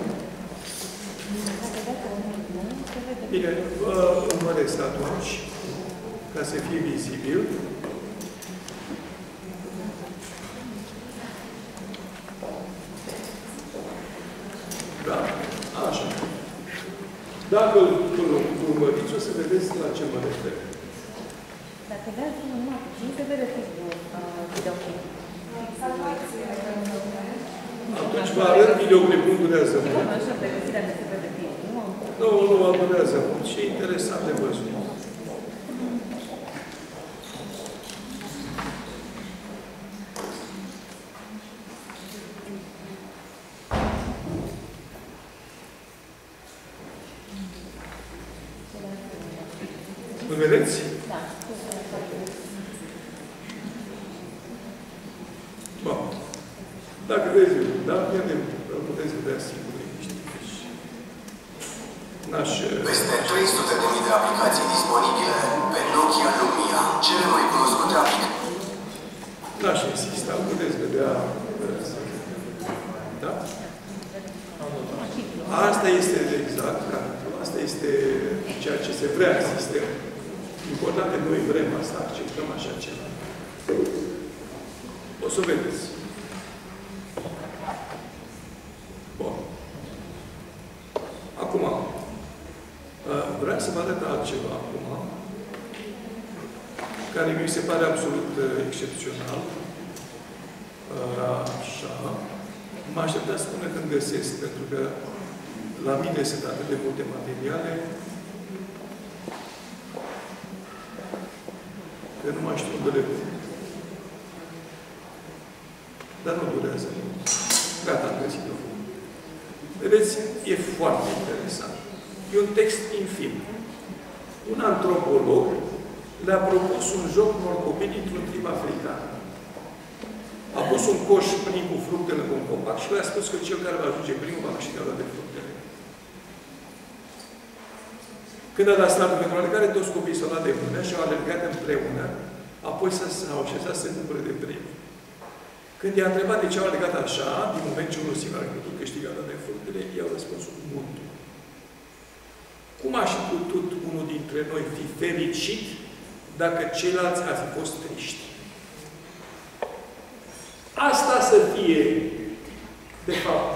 Bine, vă măreți atunci, ca să fie vizibil. Da, așa. Dacă îl urmăriți, o să vedeți la ce mă refer. Dacă vreau să mă numai, cum se vede filmul videoclip? Atunci vă arăt videoclipul, nu durează mult. Așa, pregătirea de se vede filmul, nu? Nu, durează mult și e interesant de văzut. Îl vedeți? Da. Bun. Dacă vezi, da, îl puteți vedea singur. Peste 300.000 de aplicații disponibile pe Nokia Lumia, cele mai cunoscute aplicații. N-aș insista, puteți vedea. Da? Asta este exact, asta este ceea ce se vrea în sistem. Important că noi vrem asta, acceptăm așa ceva. O să vedeți. Bun. Acum, vreau să vă arăt altceva acum, care mi se pare absolut excepțional. Așa. Mă așteptați până când găsesc, pentru că la mine sunt atât de multe materiale că nu mai știu unde le pun. Dar nu durează mult. Gata, am găsit-o. Vedeți, e foarte interesant. E un text infim. Un antropolog le-a propus un joc unor copii dintr-un trib african. A pus un coș plin cu fructe lângă un copac și le-a spus că cel care va ajunge primul va câștiga toate fructele. Când a dat startul pentru alergare, toți copiii s-au luat de mână și au alergat împreună, apoi s-au așezat să se bucure de premii. Când i-a întrebat de ce au alergat așa, din moment ce unul singur a putut câștiga toate fructele, i-au răspuns cu gândul. Cum aș fi putut unul dintre noi fi fericit dacă ceilalți ar fi fost triști? Asta să fie, de fapt,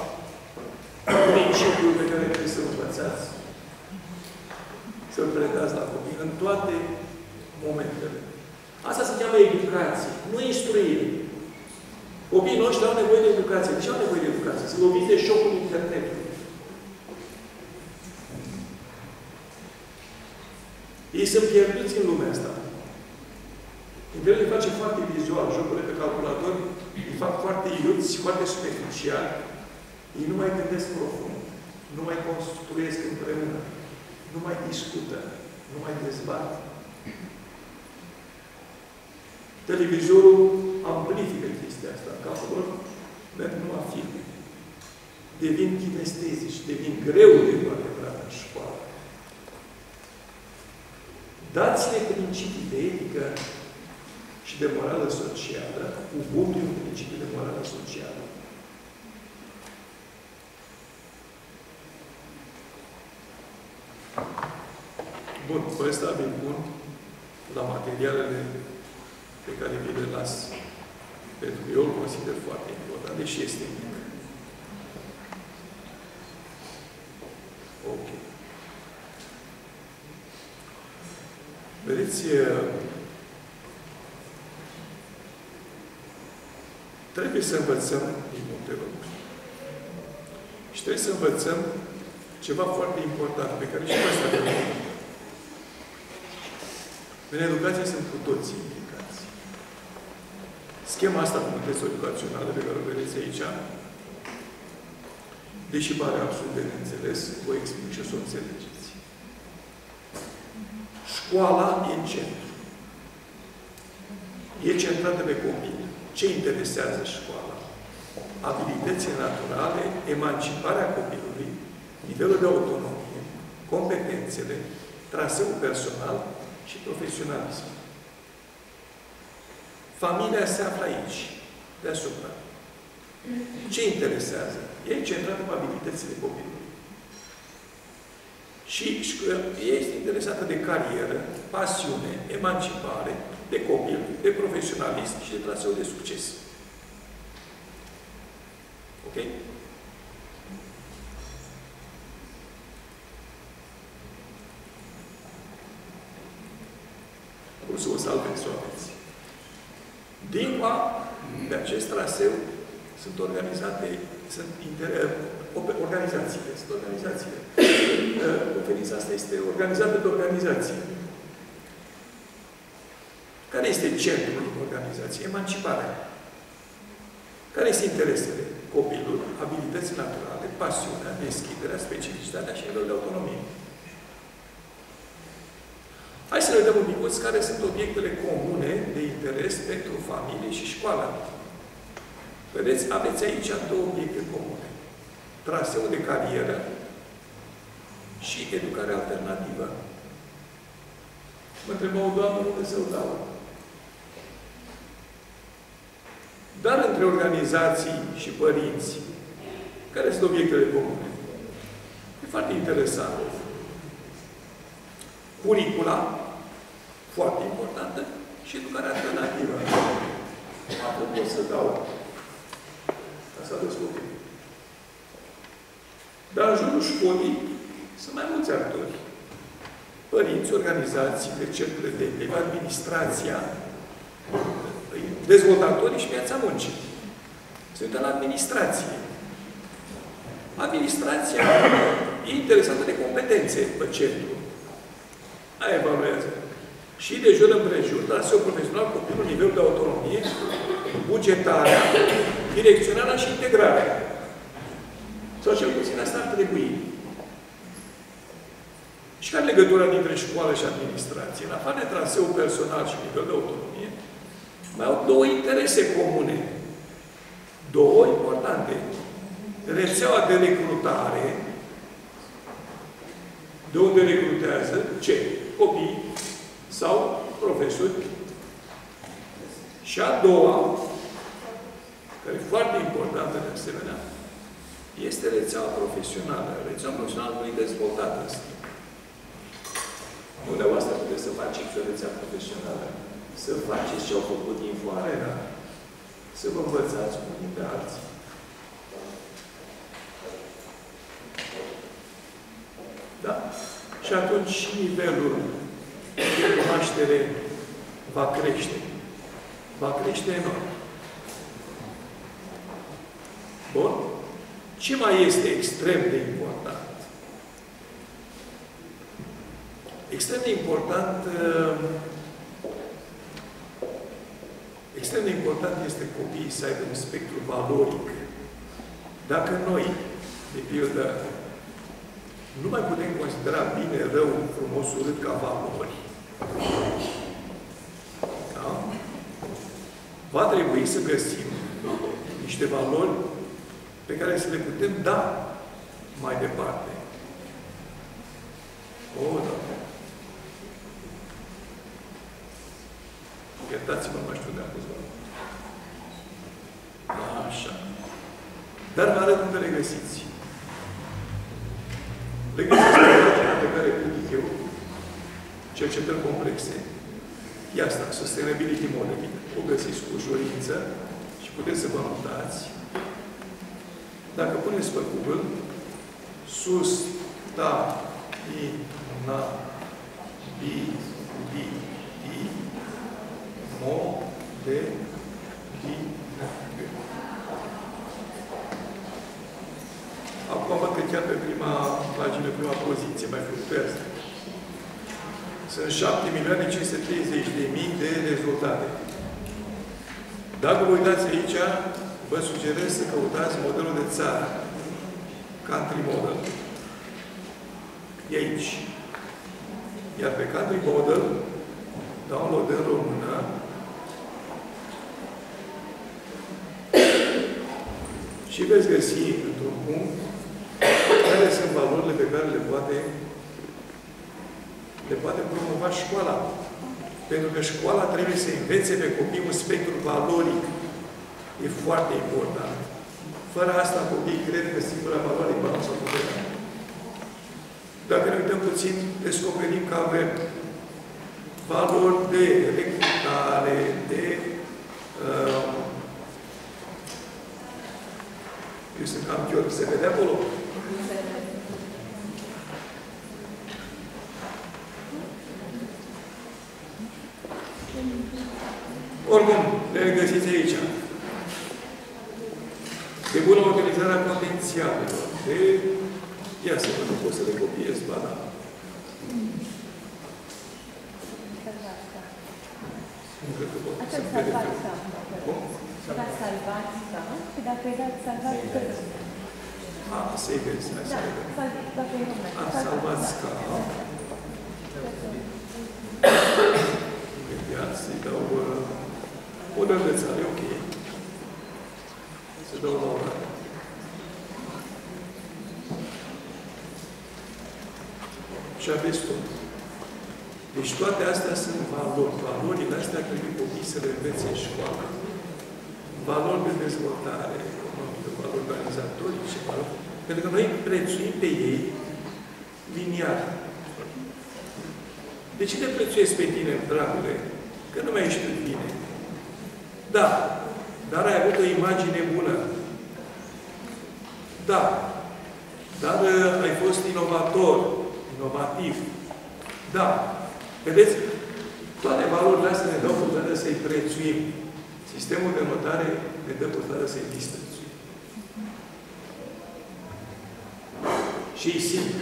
principiul pe care trebuie să-l învățați, să-l predați la copii, în toate momentele. Asta se cheamă educație, nu instruire. Copiii noștri au nevoie de educație. De ce au nevoie de educație? Să loviți de șocul internetului. Ei sunt pierduți în lumea asta. Internetul le face foarte vizual. Jocurile pe calculator îi fac foarte iuți, foarte superficial. Ei nu mai gândesc profund. Nu mai construiesc împreună. Nu mai discută. Nu mai dezbat. Televizorul amplifică chestia asta. Capul merg numai filme. Devin kinestezici. Devin greu de adevărat în școală. Dați-le principii de etică și de morală socială. Ubuntu e un principiu de morală socială. Bun, cu ăsta avem bun la materialele pe care vi le las. Pentru că eu îl consider foarte important, deși este mic. Ok. Vedeți, trebuie să învățăm din multe lucruri. Și trebuie să învățăm ceva foarte important, pe care și voi să avem. În educație sunt cu toții implicați. Schema asta cu contextul educațională pe care o vedeți aici, deși pare absolut de neînțeles, vă explic și o să o înțelegeți. Școala e în centru. E centrată pe copii. Ce interesează școala? Abilitățile naturale, emanciparea copilului, nivelul de autonomie, competențele, traseul personal și profesionalism. Familia se află aici, deasupra. Ce interesează? E centrată pe abilitățile copilului. Și este interesată de carieră, pasiune, emancipare, de copil, de profesionalism și de traseu de succes. Ok? O să o salvez, să o aveți. Dincolo de acest traseu sunt organizate, organizațiile. Sunt organizațiile. Conferința asta este organizată de organizații. Care este centrul organizației? Emanciparea. Care sunt interesele? Copilul, abilități naturale, pasiunea, deschiderea, specificitatea și nivelul de autonomie. Hai să ne vedem un pic care sunt obiectele comune de interes pentru familie și școală. Vedeți, aveți aici două obiecte comune. Traseul de carieră și educarea alternativă. Mă întreba o doamnă unde să-l dau. Dar între organizații și părinți, care sunt obiectele comune? E foarte interesant. Curicula, foarte importantă, și educarea alternativă. Atât pot să dau. Asta descoperit. Dar în jurul școlii sunt mai mulți actori. Părinți, organizații, de cercule de elevi, administrația, dezvoltatorii și piața muncii. Se uită la administrație. Administrația e interesată de competențe pe centru. Aia evaluează. Și de jur împrejur, traseu profesional, copilul, nivelul de autonomie, bugetarea, direcționarea și integrarea. Sau cel puțin asta ar trebui. Și care legătura dintre școală și administrație? În afară de traseul personal și nivel de autonomie, mai au două interese comune. Două importante. Rețeaua de recrutare, de unde recrutează ce? Copii sau profesori. Și a doua, care e foarte importantă de asemenea, este rețeaua profesională. Rețeaua profesională nu e dezvoltată în schimb. Dumneavoastră puteți să faceți o rețea profesională. Să faceți ce au făcut din Foarera. Să vă învățați unii pe alții. Da? Și atunci nivelul de cunoaștere va crește. Va crește enorm. Bun? Ce mai este extrem de important? Extrem de important este copiii să aibă un spectru valoric. Dacă noi, de pildă, nu mai putem considera bine, rău, frumos, urât ca valori, da? Va trebui să găsim niște valori pe care să le putem da mai departe. O, da. Iertați-mă, nu știu de-a pus valori. Așa. Dar vă arăt unde le găsiți. Le găsiți pe pagina pe care public eu, cercetări complexe. E asta, Sustainability Modeling. O găsiți cu ușurință și puteți să vă notați. Dacă puneți pe Google, Modeling. Acum văd că chiar pe prima pagină, prima poziție, mai fluctuează. Sunt 7.530.000 de rezultate. Dacă vă uitați aici, vă sugerez să căutați modelul de țară. Country Model. E aici. Iar pe Country Model, download în română, și veți găsi într-un punct care sunt valorile pe care le poate promova școala. Pentru că școala trebuie să învețe pe copii un spectru valoric. E foarte important. Fără asta, copiii cred că singura valoare e balanța puterea. Dacă ne uităm puțin, descoperim că avem valori de recrutare, de eu sunt cam chior. Se vede acolo? Oricum, le găsiți aici. De bună utilizare a potențialelor. De... Ia să văd, nu pot să le copiez, ba da. Nu cred că pot. Asta salvați, da. Da, salvați, da. Și dacă e dat salvați, că... Să-i vezi, hai să-i vezi. Da, dacă e numai. Salvați ca... Imediat să-i dau... O dă de țară, e ok. Să dau la orare. Și aveți tot. Deci toate astea sunt valori. Valorile astea trebuie copiii să le învețe în școală. Valori de dezvoltare economică, valori organizatorice, valori... Pentru că noi prețuim pe ei liniar. De ce te prețuiesc pe tine, dragule? Că nu mai ești bine. Da, dar ai avut o imagine bună. Da, dar ai fost inovator, inovativ. Da. Vedeți? Toate valorile astea ne dau putere să-i prețuim. Sistemul de notare ne dă putere să-i disprețuim. Și e simplu.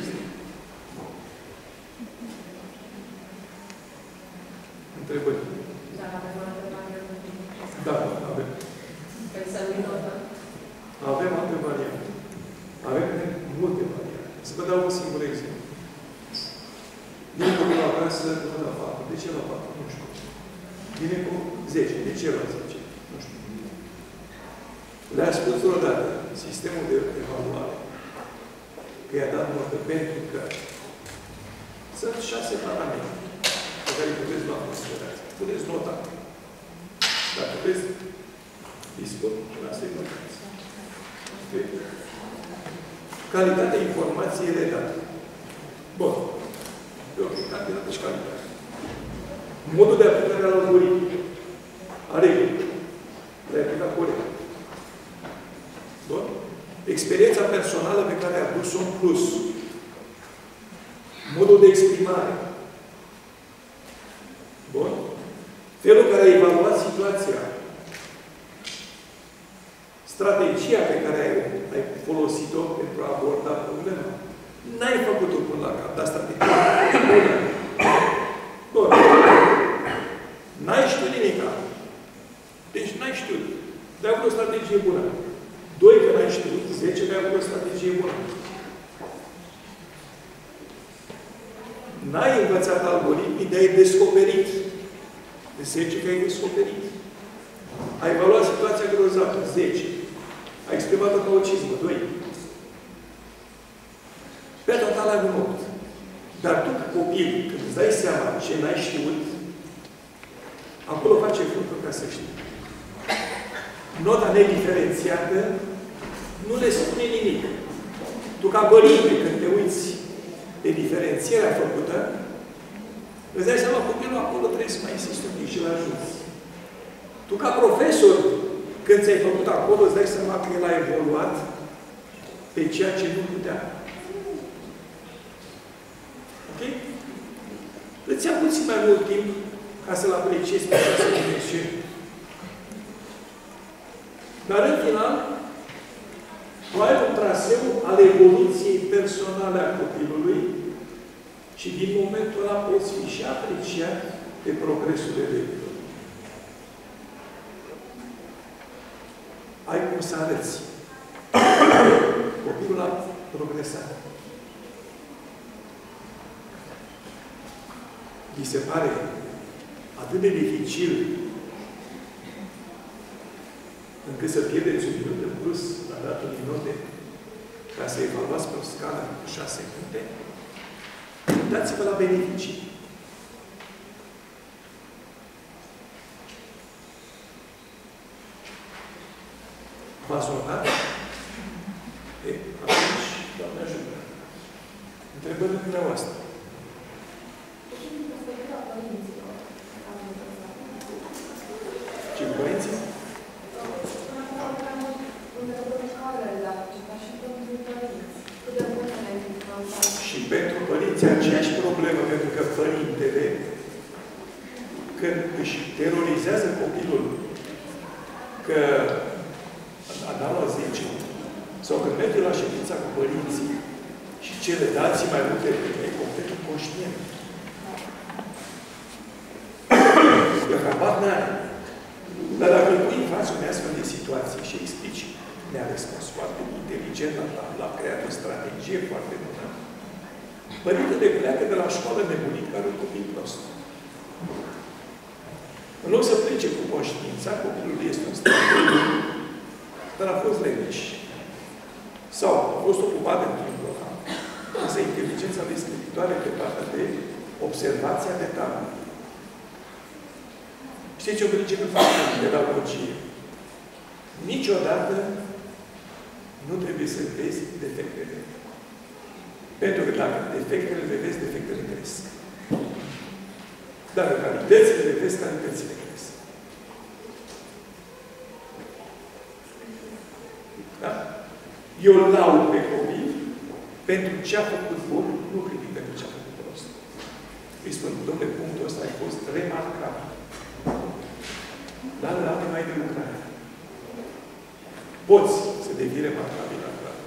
Întrebări? Da, avem o întrebare. Da, avem. Pensăm din notă. Avem alte variante. Avem multe variante. Să vă dau un singur exemplu. ce la 4? Nu știu. Vine cu 10. De ce la 10? Nu știu. Le-a spus vreodată sistemul de evaluare că i-a dat notă pentru că sunt 6 parametri pe care îi puteți lua în considerație. Puneți nota. Dacă vreți, discut, lasă-i notați. Calitatea informației redate. Bun. Ok, cantitate și calitate. Modul de aplicare al algoritmului. A regulii. Le-ai aplicat corect. Bun? Experiența personală pe care a adus-o în plus. Modul de exprimare. Bun? Felul în care ai evaluat situația. Strategia pe care ai folosit-o pentru a aborda problema. N-ai făcut-o până la cap, dar strategia e bună. Bun. N-ai știut nimica. Deci n-ai știut. De-ai avut o strategie bună. 2 că n-ai știut, 10 de-ai avut o strategie bună. N-ai învățat algoritmii, de-ai descoperit. De 10 că ai descoperit. Ai evaluat situația grozavă, 10. Ai exprimat-o ca o cizmă, 2. Pe total ai un 8. Dar tu, copil, când îți dai seama ce n-ai știut, acolo face efortul ca să știi. Nota nediferențiată nu le spune nimic. Tu, ca părinte, când te uiți pe diferențierea făcută, îți dai seama, copilul acolo trebuie să mai insisti un pic și l ajuți. Tu, ca profesor, când ți-ai făcut acolo, îți dai seama că el a evoluat pe ceea ce nu putea. Ok? Îți ia puțin mai mult timp ca să-l apreciezi pe această dimensiune. Dar, în final, tu ai un traseu al evoluției personale a copilului și din momentul ăla poți fi și apreciat pe progresul elevului. Ai cum să arăți. Copilul a progresat. Mi se pare atât de dificil încât să pierdeți un minut în plus la datul din note ca să evaluați pe o scală cu 6 puncte, dați-vă la beneficii. V-ați notat? Atunci, Doamne ajută. Întrebările dumneavoastră. Ce părinții? Și pentru părinții aceeași problemă, pentru că părintele, când își terorizează copilul că a dat la 10, sau când merge la ședința cu părinții și cele dați mai multe prime, e complet inconștient. Că habar n-are. Dar dacă îl pui în față unei astfel de situații și îi explici, ne-a răspuns foarte inteligent, l-a creat o strategie foarte bună. Părintele pleacă de la școală nebunit ca un copil prost. În loc să plece cu conștiința, copilul este un strategie, dar a fost leneș. Sau a fost ocupat într-un program. Însă inteligența descriptoare pe partea de observația de tabă. Știți ce oblige când fac pedagogie? Niciodată nu trebuie să vezi defectele. Pentru că dacă defectele le vezi, defectele cresc. Dacă calitățile le vezi, calitățile cresc. Da? Eu laud pe copil pentru ce a făcut bun, nu critic pentru ce a făcut prost. Îi spun, domnule, punctul ăsta a fost remarcabil. Dar la mai de lucrare. Poți să devii remarcabil la lucrare.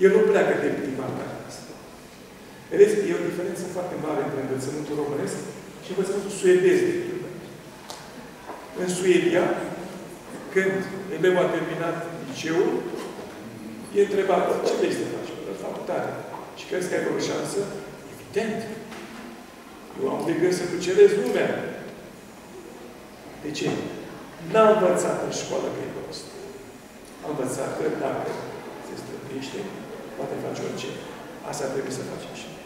El nu pleacă de prima dată asta. Vedeți, e o diferență foarte mare între învățământul românesc și învățământul suedez de pildă. În Suedia, când elevul a terminat liceul, e întrebat, ce vrei să faci? La facultate. Și crezi că ai o șansă? Evident. Eu am de gând să cuceresc lumea. De ce? N-am învățat în școală că e prost. Am învățat că dacă se străduiește, poate face orice. Asta trebuie să facem și noi.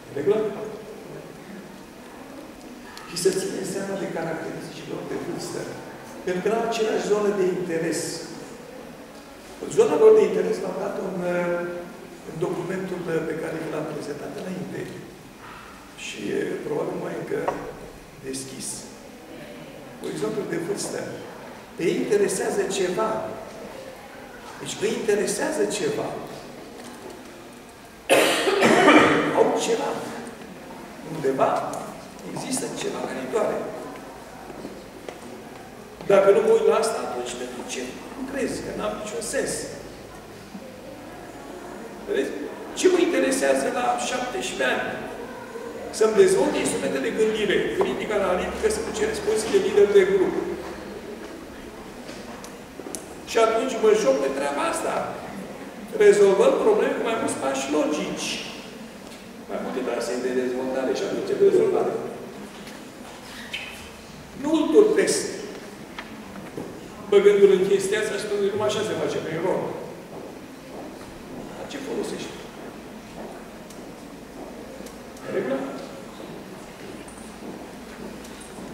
În regulă? Și să ținem seama de caracteristicilor de vârstă. Pentru că au aceleași zonă de interes. Zona lor de interes l-am dat în documentul pe care l-am prezentat înainte. Și probabil mai încă deschis. Orizontul de vârstă. Te interesează ceva. Deci îi interesează ceva. Au ceva. Undeva există ceva care îi doare. Dacă nu mă uit la asta, atunci pentru ce crezi? Că n-am niciun sens. Vedeți? Ce mă interesează la 17 ani? Să-mi dezvolt instrumente de gândire critică, analitică, să cuceresc poziții de lider de grup. Și atunci mă joc pe treaba asta. Rezolvăm probleme cu mai mulți pași logici. Mai multe trasee de dezvoltare și atunci de rezolvare. Nu îl turpesc. Băgându-l în chestia asta și numai așa se face prin rol. Dar ce folosești? Regulă?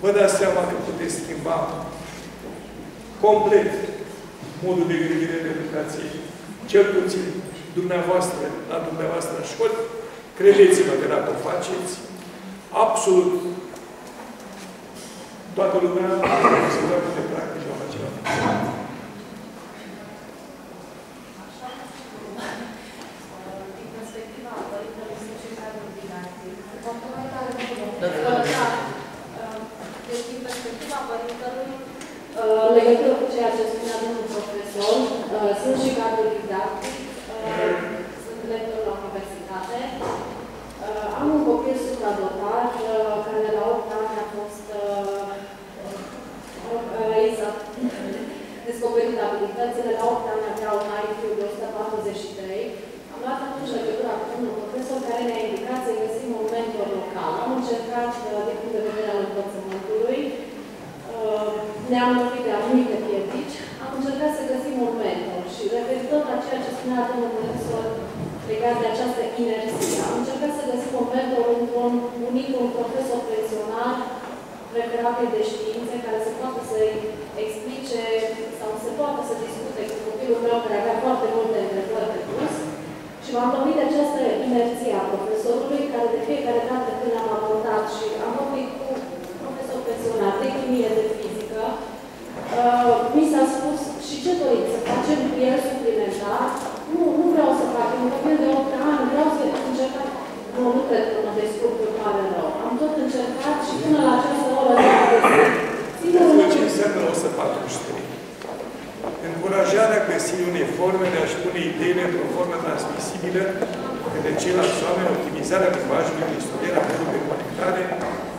Vă dați seama că puteți schimba complet modul de gândire de educație. Cel puțin dumneavoastră, la dumneavoastră în școli, credeți-mă că dacă o faceți, absolut toată lumea se dă de practici la acela. Din perspectiva părintelui social obligației. Deci, din perspectiva părintelui, în legătură cu ceea ce spunea domnul profesor, sunt și cadrul didactic, sunt lector la universitate. Am un copil supradotat care la 8 ani a fost descoperit abilitățile. La 8 ani avea un IQ de 143. Am luat atunci legătura cu unul profesor care ne-a indicat să găsim un mentor local. Am încercat din punct de vedere al învățământului. Ne-am lovit de anumite piedici. Am încercat să găsim un mentor și referitor la ceea ce spunea domnul profesor legat de această inerție. Am încercat să găsim un mentor un profesor pensionar referabil de științe care să poată să-i explice sau să poată să discute cu copilul meu care avea foarte multe întrebări de pus. Și m-am lovit de această inerție a profesorului care de fiecare dată când am abordat și am vorbit cu profesor pensionar de chimie, de fizică, mi s-a spus și ce doriți să facem cu el suplimentar. Nu vreau să fac un copil de 8 ani, vreau să încercat. Nu cred că mă descurc pe mare rău. Am tot încercat și până la această oră de a găsit. Ce înseamnă 143? Încurajarea găsirii unei forme de a-și pune ideile într-o formă transmisibilă către ceilalți oameni, optimizarea limbajului prin studierea modului de conectare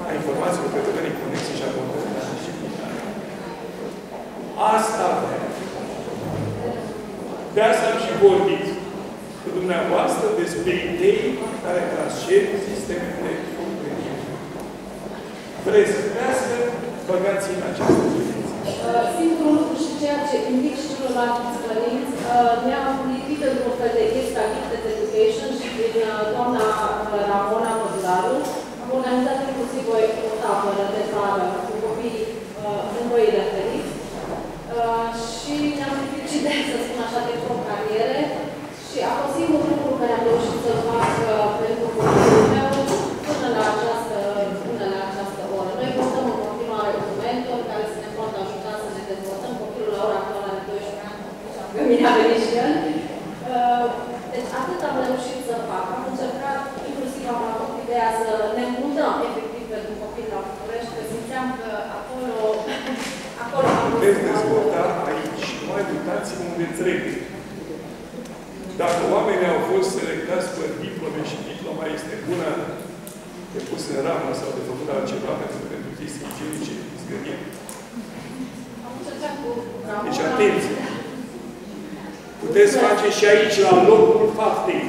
a informațiilor pe termenii conexe și a componentelor disciplinare. Asta de asta am și vorbit cu dumneavoastră despre idei care transcend sistemele cognitive. Vreți să crească, băgați în această direcție. Singurul lucru și ceea ce indic și celorlalți părinți, ne-am lipit într-un fel de chestia Gifted Education și prin doamna Ramona Păduraru am organizat inclusiv o tabără de vară cu copii în voi referiți și ne-am lipit și de, să spun așa, de cariere și a fost singurul lucru care am reușit să fac pentru copilul meu până la această oră. Noi votăm în continuare un mentor care să ne poată ajuta să ne dezvoltăm. Copilul la ora actuală are 12 ani, că mine a venit și el. Deci atât am reușit să fac. Am încercat, inclusiv am avut ideea să ne mutăm efectiv pentru copil la București, că simțeam că acolo am puteți dezvolta aici. Mai uitați-vă unde trebuie. Dacă oamenii au fost selectați pe diplome și diploma este bună de pus în ramă sau de făcut altceva pentru chestii igienice, zgârie. Deci, atenție! Puteți face și aici, la locul faptei.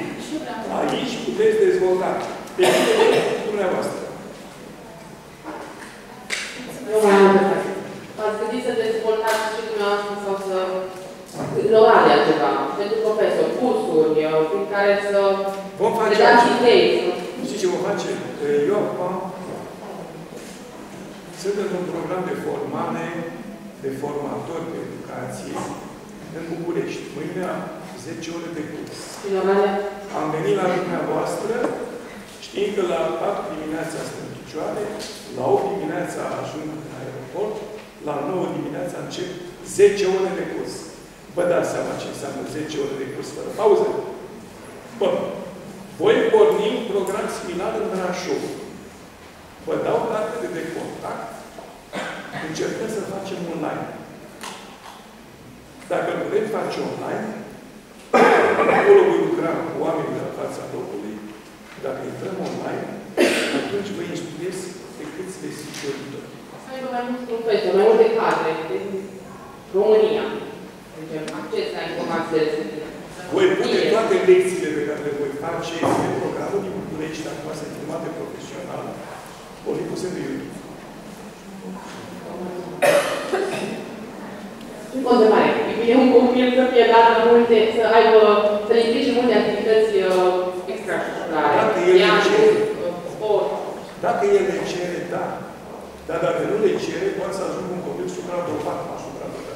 Aici puteți dezvolta. Pe dumneavoastră. Eu mai am întrebare. V-ați gândit să dezvoltați și dumneavoastră sau să în Oradea ceva, pentru profesori, cursuri, prin care să dați idei? Știți ce vom face? Eu acum sunt într-un program de formare de formatori de educație în București. Mâine am 10 ore de curs. În Oradea? Am venit la dumneavoastră, știind că la 4 dimineața sunt în picioare, la 8 dimineața ajung în aeroport, la 9 dimineața încep 10 ore de curs. Vă dați seama ce înseamnă 10 ore de curs fără pauză? Bun. Voi porni un program similar în Brașov. Vă dau datele de contact. Încercăm să facem online. Dacă nu vrem face online, acolo voi lucra cu oamenii de la fața locului. Dacă intrăm online, atunci vă instruiesc pe câți le sigurizori. Să aibă mai mulți profesori, mai multe cadre din România. Acces la informații respective. Voi pune toate lecțiile pe care le voi face pe programul din București, acum sunt filmate profesional, vor fi puse pe YouTube. Încă o întrebare. E bine un copil să fie dat multe, să aibă, să le implice multe activități extrașcolare. Dacă el le cere. Dacă el le cere, da. Dar dacă nu le cere, poate să ajungă un copil supradopat, supradopat.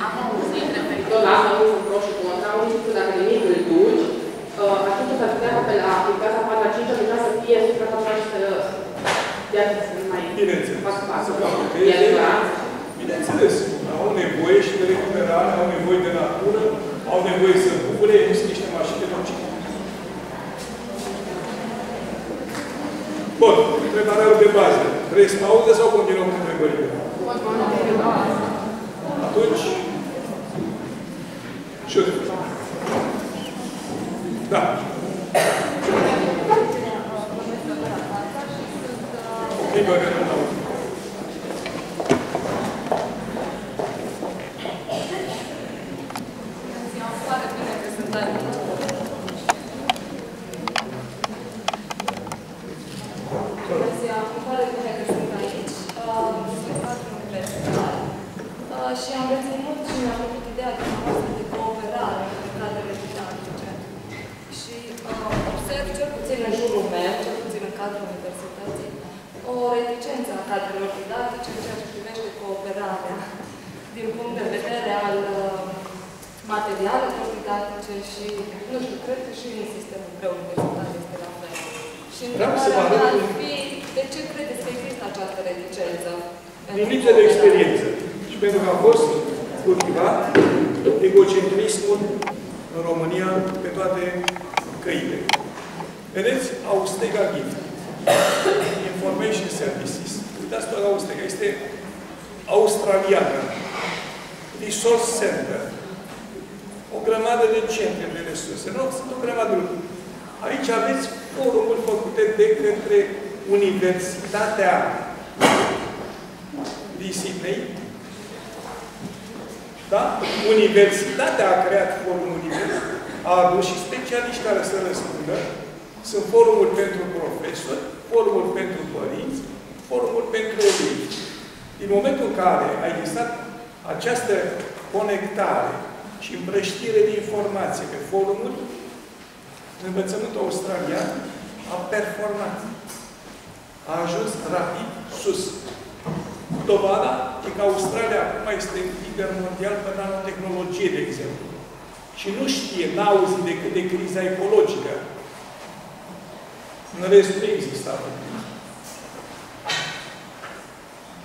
Am auzit referitor la asta, nu sunt pro și contra, am auzit că dacă nimic îl duci, atunci s-ar putea ca pe la clasa 4-5 ar putea să fie supradopat și să dea să mai fac față. Bineînțeles, au nevoie și de recuperare, au nevoie de natură, au nevoie să bucure, nu sunt niște mașini de nocive. Bun, întrebarea de bază. Vreți pauză sau continuăm cu întrebările? Atunci, ce da. O clipă că nu aud. Și am reținut și mi-a făcut ideea dumneavoastră de cooperare în cadrele didactice. Și observ, cel puțin în jurul meu, cel puțin în cadrul universității, o reticență a cadrelor didactice în ceea ce privește cooperarea din punct de vedere al materialelor didactice și, nu știu, cred că și în sistemul preuniversitar este la fel. Și întrebarea mea ar fi, de ce credeți că există această reticență? Din lipsă de experiență. Și pentru că a fost cultivat egocentrismul în România pe toate căile. Vedeți? Austega Gift. Information Services. Uitați pe Austega. Este australiană. Resource Center. O grămadă de centre de resurse. Nu, sunt o grămadă de lucruri. Aici aveți forumuri făcute de către Universitatea disciplinei. Da? Universitatea a creat forumul divers, a adus și specialiști care să răspundă. Sunt forumuri pentru profesori, forumuri pentru părinți, forumuri pentru elevi. Din momentul în care a existat această conectare și împrăștire de informație pe forumuri, învățământul australian a performat. A ajuns rapid sus. Dovada e că Australia acum este lider mondial pe nanotehnologie, de exemplu. Și nu știe, n-a auzit decât de criza ecologică. În rest nu există.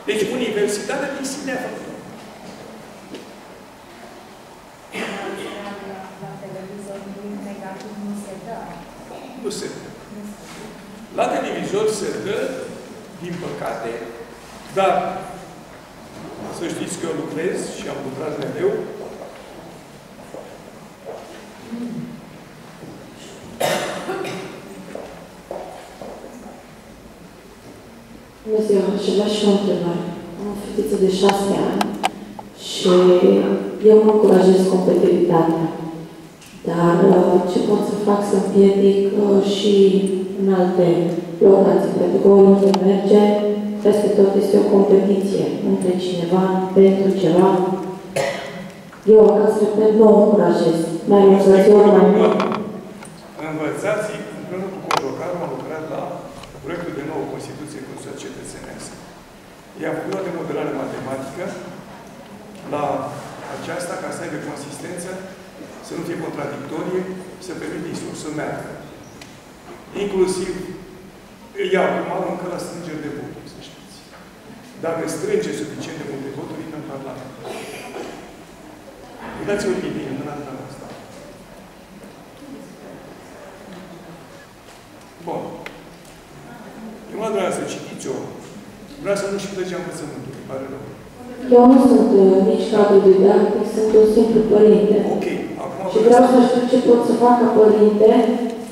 Deci, universitatea din sine a făcut. La televizor, negativ nu se dă. Nu se dă. La televizor se dă, din păcate, dar să știți că eu lucrez și am lucrat mereu. Bună ziua, aș avea și o întrebare. Am o fetiță de 6 ani și eu nu încurajez competitivitatea. Dar ce pot să fac să împiedic și în alte locații, pentru că oriunde merge, peste tot este o competiție între cineva, pentru ceva. Eu acasă, repet, nu o încurajez. Mai învățați ori mai mult. Învățații, împreună cu Cojocarul, am lucrat la proiectul de nouă Constituție Constituția Cetățenească. I-am făcut o demodelare matematică la aceasta, ca să aibă consistență, să nu fie contradictorie, să permite instructul să meargă. Inclusiv, ea acum aruncă la strângeri de voturi, să știți. Dacă strânge suficient de multe voturi, intră în Parlament. Dați-o bine, în data asta. Bun. Eu mă vreau să citiți-o. Vreau să nu și plece învățământul, îmi pare rău. Eu nu sunt nici cadru didactic, sunt un simplu părinte. Ok. Acum și vreau să știu ce pot să fac ca părinte,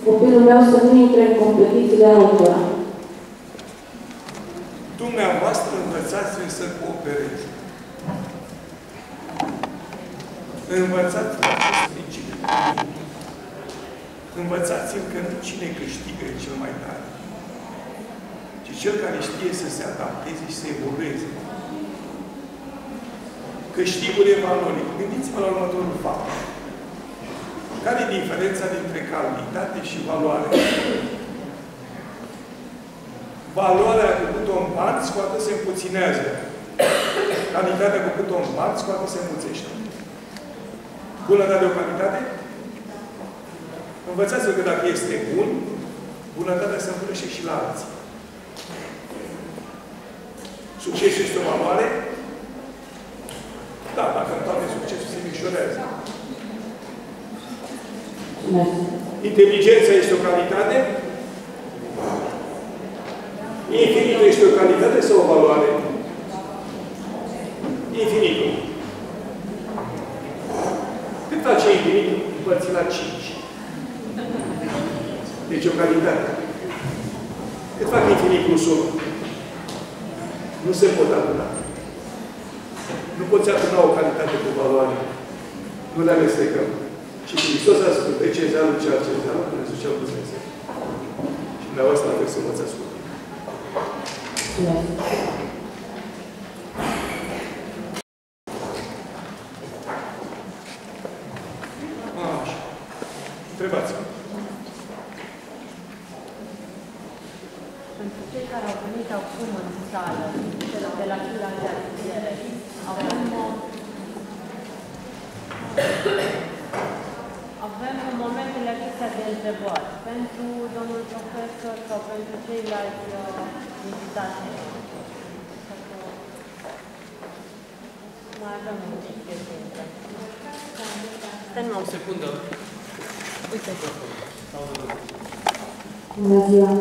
copilul meu să nu intre în competițiile altora. Dumneavoastră învățați-l să coopereze. Învățați acest principiu. Învățați-l că nu cine câștigă e cel mai tare, ci cel care știe să se adapteze și să evolueze. Câștigul e valoric. Gândiți-vă la următorul fapt. Care e diferența dintre calitate și valoare? Valoarea cu cât o împarți, cu atât se împuținează. Calitatea cu cât o împarți, cu atât se înmulțește. Bunătate de o calitate? Învățați-vă că dacă este bun, bunătatea se împărăște și la alții. Succesul este o valoare? Da, dacă în toate succesul se micșorează. Inteligența este o calitate? Infinitul este o calitate sau o valoare? Infinitul. Cât face infinitul împărțit la 5? Deci o calitate. Cât fac infinit plus 1? Nu se pot aduna. Nu poți aduna o calitate cu valoare. Nu le amestecăm. Și Hristos a spus, pe cezarul ce cezarul, Dumnezeu ce-a Dumnezeu. Și dumneavoastră aveți să învățați cu tine. Așa. Întrebați-mă. Pentru cei care au venit acum în sală, de la fila de ateliere, avem momentele acestea de întrebări pentru domnul profesor sau pentru ceilalți invitați. Mai avem un pic de timp. Stai-mi o secundă. Uite. Bună ziua!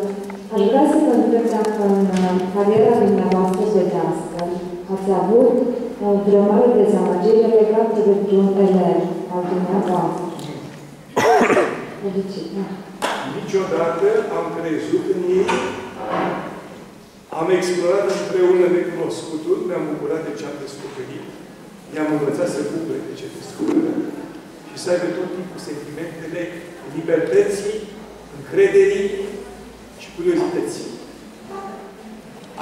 Aș vrea să vă întreb dacă în cariera dumneavoastră de dascăl ați avut vreo mare dezamăgire legată de vreun elev al dumneavoastră. Niciodată am crezut în ei. Am explorat împreună necunoscutul, ne-am bucurat de ce am descoperit, i-am învățat să bucure de ce descoperă și să aibă tot timpul sentimentele libertății, încrederii și curiozității.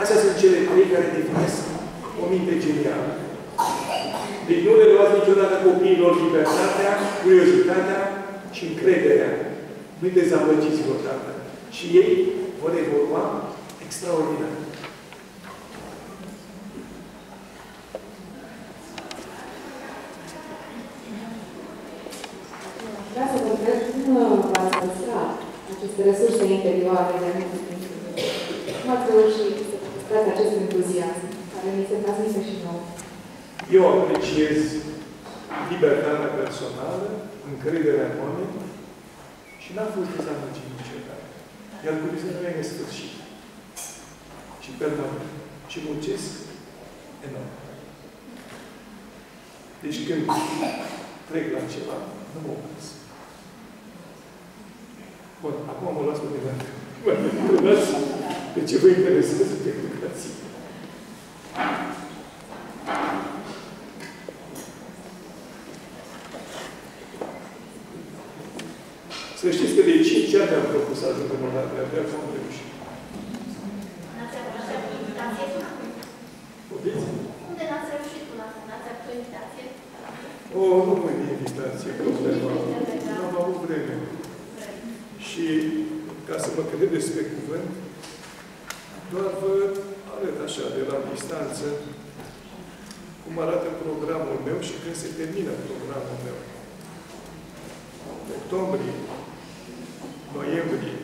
Astea sunt cele trei care definesc o minte genială. Deci nu le luați niciodată copiilor libertatea, curiozitatea și încrederea. Nu-i dezamăgiți vreodată. Și ei vor evolua extraordinar. Vreau să vă întreb cum v-ați păstrat aceste resurse interioare de anumite timp. Cum ați reușit să păstrați acest entuziasm care mi se transmite și nouă? Eu apreciez libertatea personală, încrederea în oameni și n-am fost dezamăgit niciodată. Iar curiozitatea e nesfârșit. Și permanent. Și muncesc enorm. Deci când trec la ceva, nu mă opresc. Bun, acum mă las pe mine. Mă întrebați pe ce vă interesează pe educație. Să știți că de 5 ani am propus să ajungem în dar de-abia am reușit. N-ați avut invitație? Poftiți? Unde n-ați reușit până acum? N-ați avut o invitație? Nu voi de invitație, problema. Nu am avut vreme. Și, ca să mă credeți pe cuvânt, doar vă arăt așa, de la distanță, cum arată programul meu și când se termină programul meu. Octombrie, noiembrie,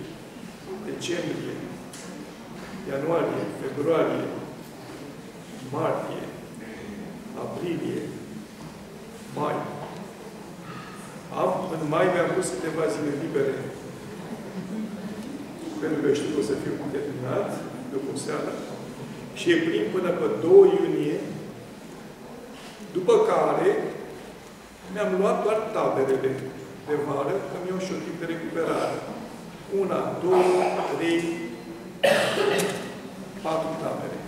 decembrie, ianuarie, februarie, martie, aprilie, mai. În mai mi-am pus câteva zile libere, pentru că știu că o să fiu terminat, după seara, și e plin până pe 2 iunie, după care mi-am luat doar taberele de vară, că mi-au și o tip de recuperare. 1, 2, 3, 4 tabere.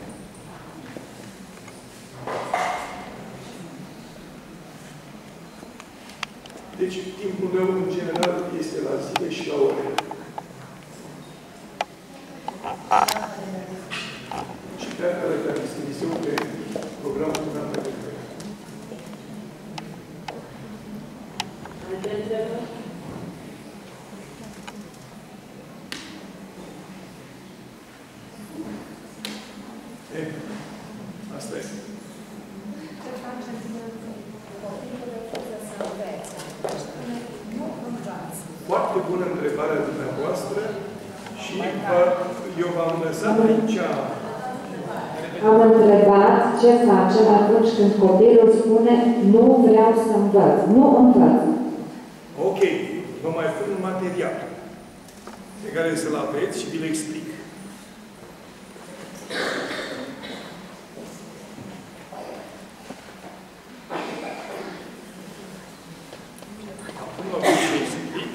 Deci, timpul meu, în general, este la zile și la ore. Și de-aia care am scris eu pe programul meu de vreme. Asta e. Foarte bună întrebarea dumneavoastră și eu v-am lăsat aici. Am întrebat ce facem atunci când copilul spune nu vreau să învăț, nu învăț. Ok, vă mai pun un material pe care să-l aveți și vi-l explic. Acum vă explic,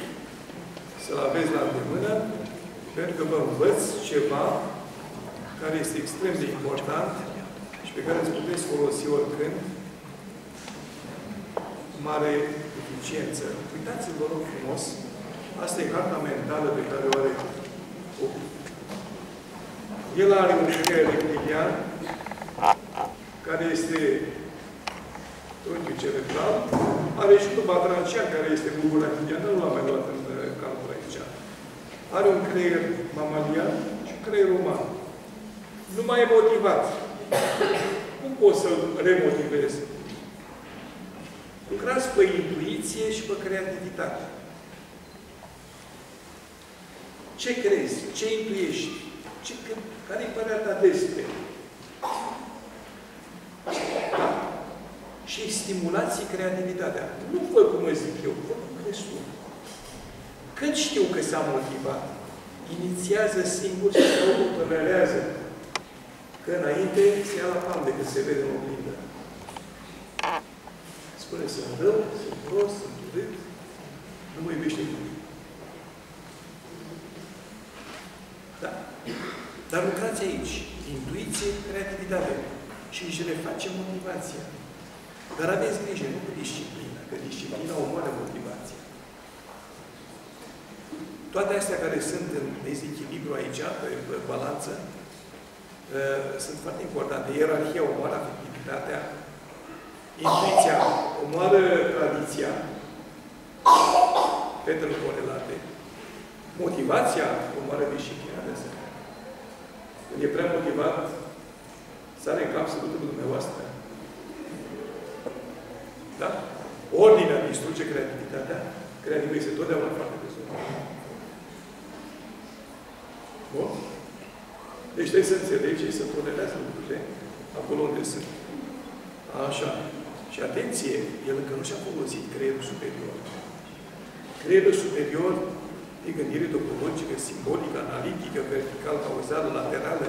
să-l aveți la îndemână, pentru că vă învăț ceva care este extrem de important și pe care îți puteți folosi oricând cu mare eficiență. Uitați-vă, rog frumos, asta e harta mentală pe care o are copilul. El are un creier reptilian, care este trunchiul cerebral, are și un batrancian, care este globul reptilian, nu l-am mai luat în calcul aici. Are un creier mamalian și un creier uman. Nu mai e motivat. Cum poți să-l remotivezi? Lucrați pe intuiție și pe creativitate. Ce crezi? Ce intuiești? Care-i părerea ta despre? Da? Și stimulați creativitatea. Nu vă cum mă zic eu, vă cum crezi tu. Când știu că s-a motivat, inițiază singur și se autotolerează. Că înainte se ia la palme când se vede în oglindă. Spune, sunt rău, sunt prost, sunt urât, nu mă iubește nimic. Da. Dar lucrați aici. Intuiție, creativitate. Și își reface motivația. Dar aveți grijă, nu cu disciplină, că disciplina omoară motivația. Toate astea care sunt în dezechilibru aici, pe balanță, sunt foarte importante. Ierarhia omoară afectivitatea, intuiția omoară tradiția, fetele corelate, motivația omoară disciplina de asemenea. Când e prea motivat, sare în cap să ducă pe dumneavoastră. Da? Ordinea distruge creativitatea, creativul este totdeauna foarte dezvoltat. Bun? Deci trebuie să înțelege, să tolerează lucrurile acolo unde sunt. Așa. Și atenție, el încă nu și-a folosit creierul superior. Creierul superior e gândire topologică, simbolică, analitică, verticală, cauzală, laterală,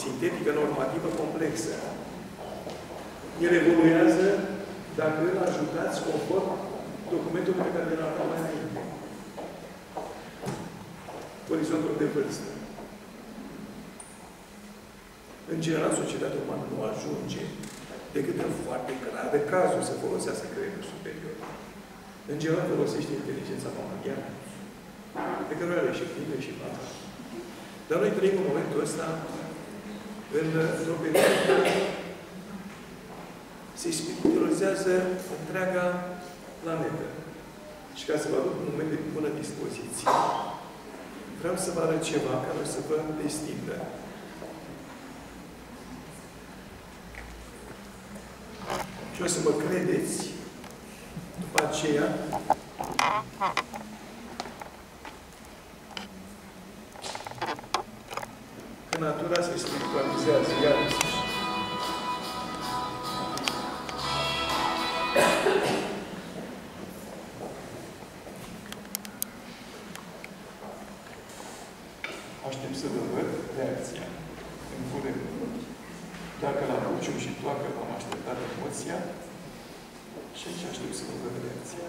sintetică, normativă, complexă. El evoluează dacă îl ajutați conform documentului pe care l-am mai înainte. Orizontul de vârstă. În general, societatea umană nu ajunge decât în foarte grave cazuri să folosească creierul superior. În general, folosește inteligența mamaliană, pe care o are și primele și mama. Dar noi trăim în momentul ăsta într-o perioadă se spiritualizează întreaga planetă. Și ca să vă aduc un moment de bună dispoziție, vreau să vă arăt ceva care o să vă destindă. Și o să mă credeți după aceea că natura se spiritualizează iarăși. Aștept să vă văd reacția. În curând. Dacă la buciu și toacă v-am așteptat emoția, și aici aștept să vă văd reacția.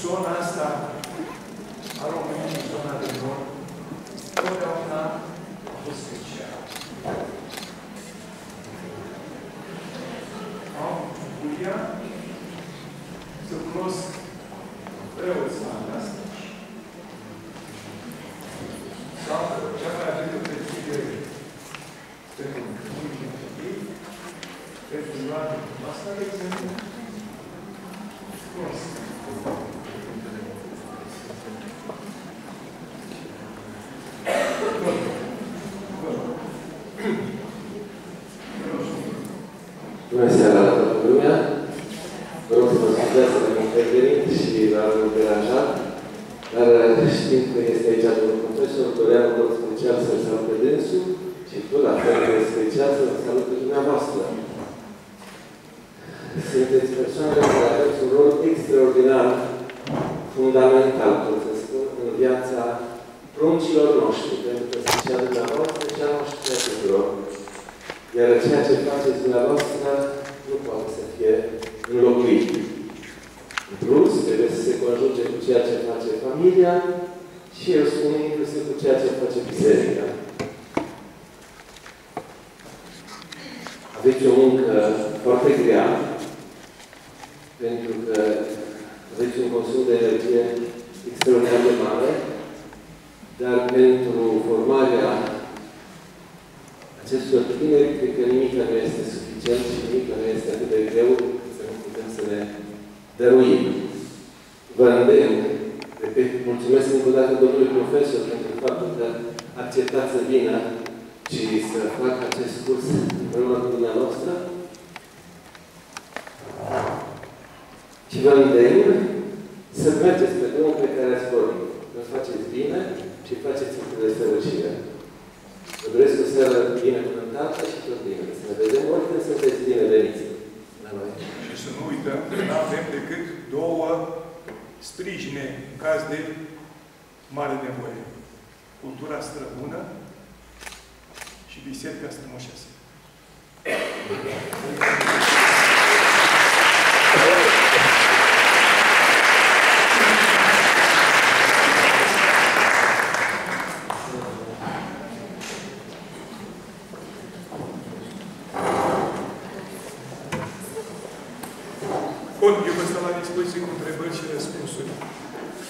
Zona asta a României și zona de nord totdeauna a fost specială. Am bucuria să cunosc preoți fantastici sau cea mai atentă pregătire pentru unii copii, pentru Ioan asta, de exemplu, cunosc. Bună seara la toată lumea! Vă rog să mă scuzați să ne-am intervenit și v-am deranjat, dar știind că este aici domnul profesor, doream în mod special să-l salut pe dânsul și tot la fel de special să-l salut pe dumneavoastră. Sunteți persoane care aveți un rol extraordinar, fundamental, pot să spun, în viața pruncilor noștri, pentru că sunt cea dumneavoastră și a noastră a tuturor. Iar ceea ce faceți dumneavoastră nu poate să fie înlocuit. În plus, trebuie să se conjuge cu ceea ce face familia și eu spun inclusiv cu ceea ce face biserica. Aveți o muncă foarte grea, pentru că aveți un consum de energie extraordinar de mare, dar pentru formarea acestor tineri, cred că nimic nu este suficient și nimic nu este atât de greu să nu putem să ne dăruim. Vă îndemn, repet, mulțumesc încă o dată domnului profesor pentru faptul că a acceptat să vină și să facă acest curs împreună cu dumneavoastră. Și vă îndemn să mergeți pe drumul pe care ați vorbit. Vă faceți bine și faceți lucruri de strălucire. Vă doresc o seară binecuvântată și tot bine. Să ne vedem oricând sunteți bineveniți la noi. Și să nu uităm că nu avem decât două sprijine în caz de mare nevoie. Cultura străbună și biserica strămoșească. Bun, eu vă stau la dispoziție cu întrebări și răspunsuri.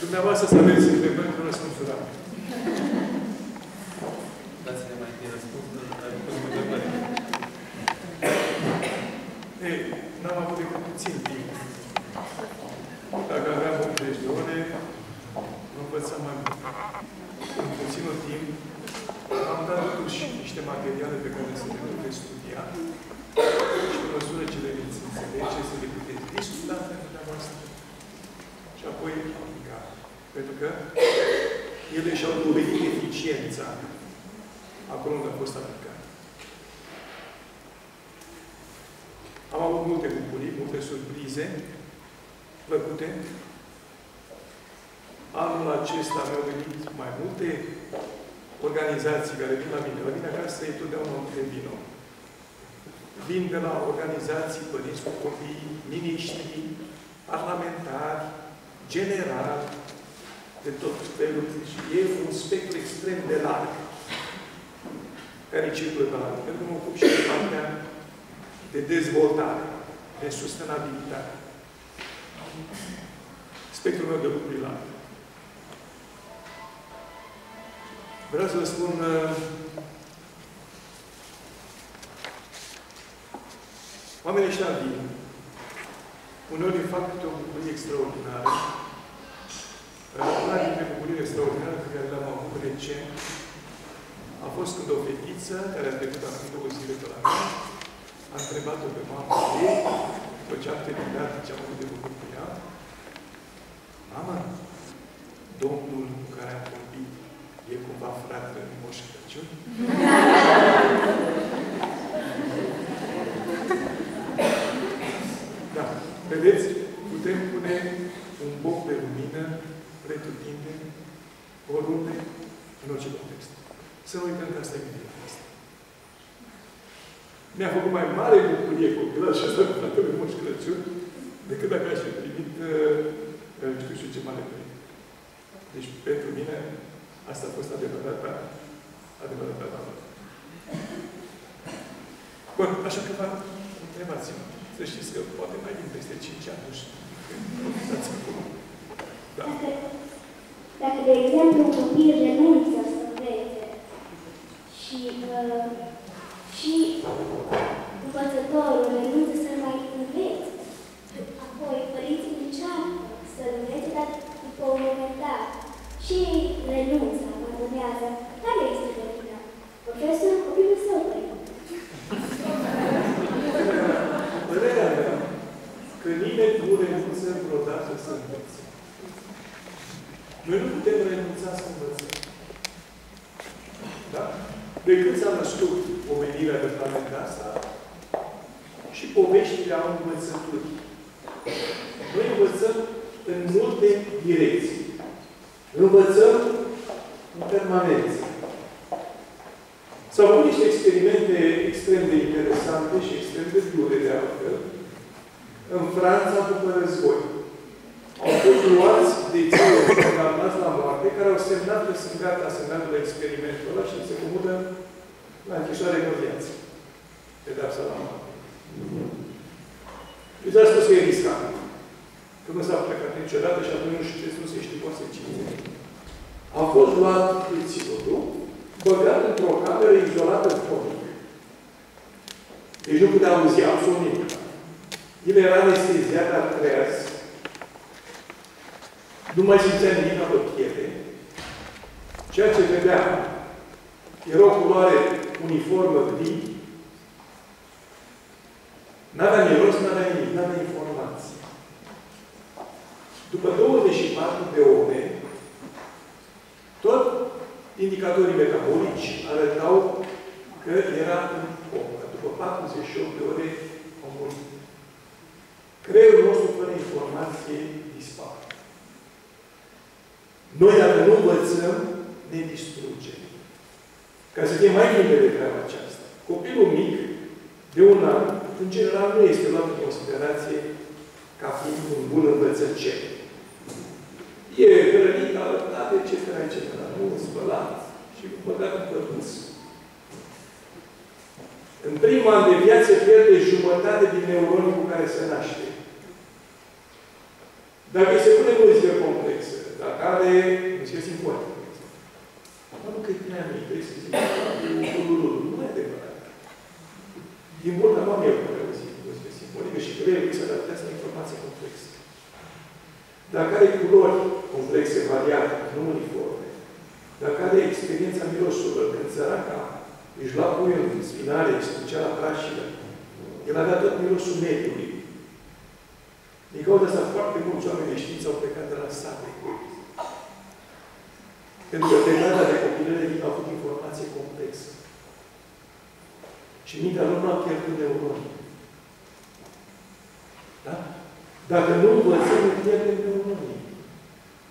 Dumneavoastră să aveți întrebări cu răspunsuri rapide. Dați-ne mai întâi răspunsul, dar după întrebări. Ei, n-am avut decât puțin timp. Dacă aveam 80 de ore, nu învățam mai mult. În puținul timp, am dat totuși niște materiale pe care să le puteți studia și pe măsură ce le veți înțelege, să le puteți discuta între dumneavoastră și apoi aplica. Pentru că ele și-au dovedit eficiența acolo unde a fost aplicat. Am avut multe bucurii, multe surprize plăcute. Anul acesta mi-au venit mai multe organizații care vin la mine. La mine acasă e totdeauna un de vino. Vin de la organizații, părinți cu copii, miniștri, parlamentari, generali, de tot felul. Și e un spectru extrem de larg care circulă pe la mine. Pentru că mă ocup și de partea de dezvoltare, de sustenabilitate. Spectrul meu de lucruri larg. Vreau să vă spun oamenii ăștia vin. Uneori îi fac câte o bucurie extraordinară. Una dintre bucurii extraordinare pe care le-am avut recent a fost când o fetiță, care a trecut acum 2 zile pe la mine, a întrebat-o pe mama ei, după ce am terminat ce am avut de făcut cu ea, mama, Domnul cu care am vorbit e cumva fratele lui Moș Crăciun? Da. Vedeți? Putem pune un boc de lumină pretutindeni, oriunde, în orice context. Să nu uităm că asta e gândirea asta. Mi-a făcut mai mare bucurie copilul și asta cu fratele lui Moș Crăciun decât dacă aș fi primit nu știu ce mare premiu. Deci, pentru mine, asta a fost adevărata valoare. Bun, așa că întrebați-mă. Să știți că poate mai vin peste 5 ani, nu știu. Da. Dacă, de exemplu, un copil renunță să învețe și învățătorul renunță să mai învețe, apoi părinții încearcă să învețe, dar după un moment dat și ei renunță, abandonează. Care este vina? Profesorul, copilul sau părinte? Părerea mea că nimeni nu renunță vreodată să învețe. Noi nu putem renunța să învățăm. Da? De când s-a născut omenirea de planeta asta și poveștile au învățături. Noi învățăm în multe direcții. Învățăm în permanență. S-au făcut niște experimente extrem de interesante și extrem de dure, de altfel, în Franța după război. Au fost luați dețineri condamnați la moarte, care au semnat că sunt gata semnat la experimentul ăla și se comută la închisoare cu viață. Pedapsa la moarte. Eu ți-am spus că e riscant. Că nu s-a plecat niciodată și atunci nu se știe consecințe. A fost luat ținutul, băgat într-o cameră izolată fonic. Deci nu putea auzi absolut nimic. El era anesteziat, dar treaz. Nu mai simțea nimic pe piele. Ceea ce vedea era o culoare uniformă gri. N-avea miros, n-avea nimic, n-avea informații. După 24 de ore, tot indicatorii metabolici arătau că era în comă. După 48 de ore, a murit. Creierul nostru, fără informație, dispare. Noi, dacă nu învățăm, ne distrugem. Ca să fie mai limpede de treaba aceasta. Copilul mic de un an, în general, nu este luat în considerație ca fiind un bun învățăcer. E hrănit, alăptat, etc., etc., nu spălat și băgat în pătuț. În primul an de viață pierde jumătate din neuronii cu care se naște. Dacă îi se pune muzică complexă, dacă are muzică simfonică, nu că e prea mic, trebuie să zic, nu e adevărat. Din bun, că nu am eu care muzică simfonică și creierul se adaptează la informație complexă. Dacă are culori complexe, variate, nu uniforme, dacă are experiența mirosurilor, când săraca își lua puiul în spinare, își ducea la prașină, el avea tot mirosul mediului. Din cauza asta, foarte mulți oameni de știință au plecat de la sate. Pentru că perioada de copilărie au avut informație complexă. Și mintea lor nu a pierdut neuronii. Da? Dacă nu învățăm, nu pierdem neuronii.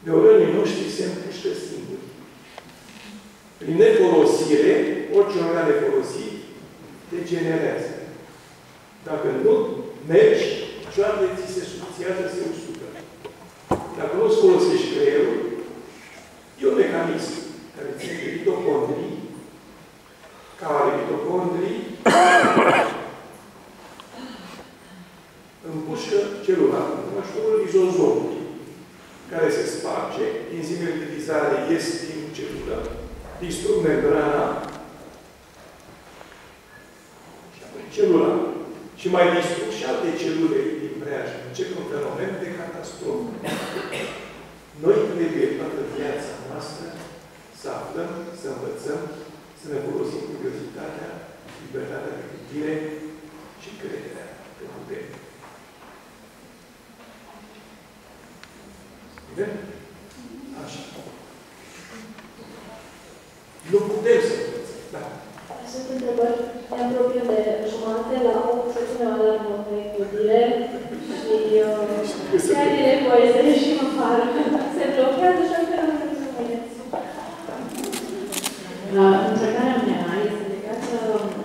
Neuronii noștri se împușcă singuri. Prin nefolosire, orice organ nefolosit degenerează. Dacă nu mergi, cioarele ți se subțiază, se usucă. Dacă nu îți folosești creierul, e un mecanism care ține de mitocondrii, care mitocondrii împușcă celula în ajutorul lizozomului, care se sparge, enzimele de lizare ies din celulă, distrug membrana și apoi celula. Și mai distrug și alte celule din preajmă. Începe un fenomen de catastrofă. Noi trebuie toată viața noastră să aflăm, să învățăm, să ne folosim curiozitatea, libertatea de gândire și crederea că putem. Bine? Așa. Nu putem să învățăm. Da. Sunt întrebări. Ne apropiem de jumate, la 8 se ține o alarmă pe clădire și chiar e nevoie să ieșim afară. Se blochează și altfel nu trebuie să mâneți. Întrebarea mea este legată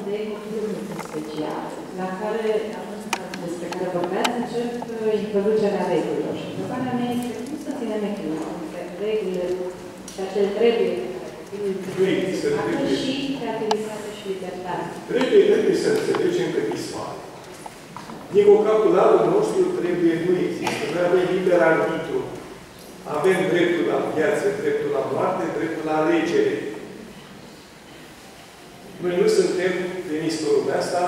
de copilul special, la care, despre care vorbeați, încep introducerea regulilor. Și întrebarea mea este cum să ținem echilibru între regulile, ceea ce trebuie și creativitate și libertate. Trebuie să înțelegem că dispare. Din vocabularul nostru trebuie, nu există. Noi avem liber arbitru. Avem dreptul la viață, dreptul la moarte, dreptul la alegere. Noi nu suntem veniți pe lumea asta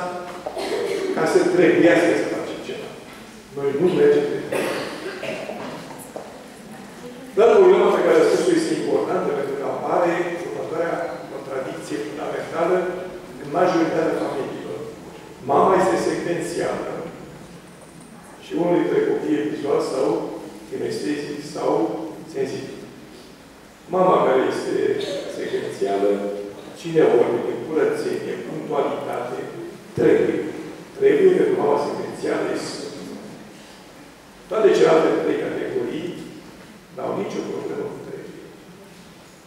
ca să trebuiască să facem ceva. Noi nu mergem de timp. Dar problema pe care a spus-o este importantă, pentru că apare următoarea contradicție fundamentală în majoritatea familiilor. Mama este secvențială și unul dintre copii e vizual sau kinestezic sau senzitiv. Mama care este secvențială, ține ordine, curățenie, punctualitate, trebuie. Trebuie, pentru mama secvențială este toate celelalte trei categorii n-au nicio problemă cu trebuie.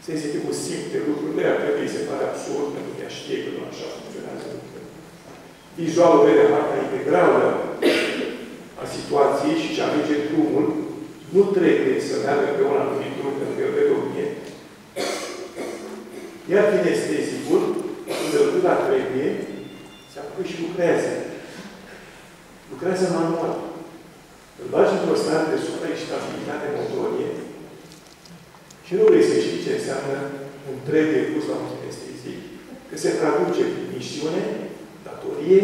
Senzitivul simte lucrurile, ar trebui să pare absurd, pentru că ea știe că nu așa funcționează lucrurile. Vizualul vede harta integrală a situației și ce alege drumul, nu trebuie să meargă pe un anumit drum, pentru că el vede o mie. Iar kinestezicul, când îl duc la trebuie, se apucă și lucrează. Lucrează manual. Îl bagi într-o stare de supraexcitabilitate motorie și nu vrei să știi ce înseamnă un trebuie pus la un kinestezic, că se traduce prin misiune, datorie,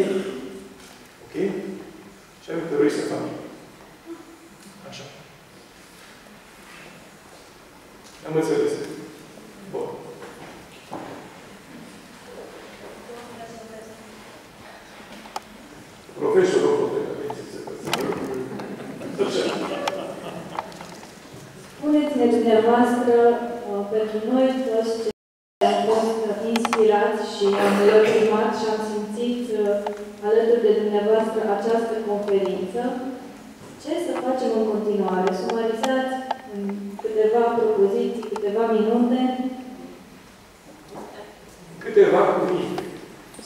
ok? Și ai vrei să faci. Așa. Am înțeles. Bun. Profesorul Spuneți-ne dumneavoastră, pentru noi toți ce am fost inspirați și am urmat și am simțit alături de dumneavoastră această conferință, ce să facem în continuare? Sumarizați în câteva propoziții, câteva minute. Câteva cuvinte.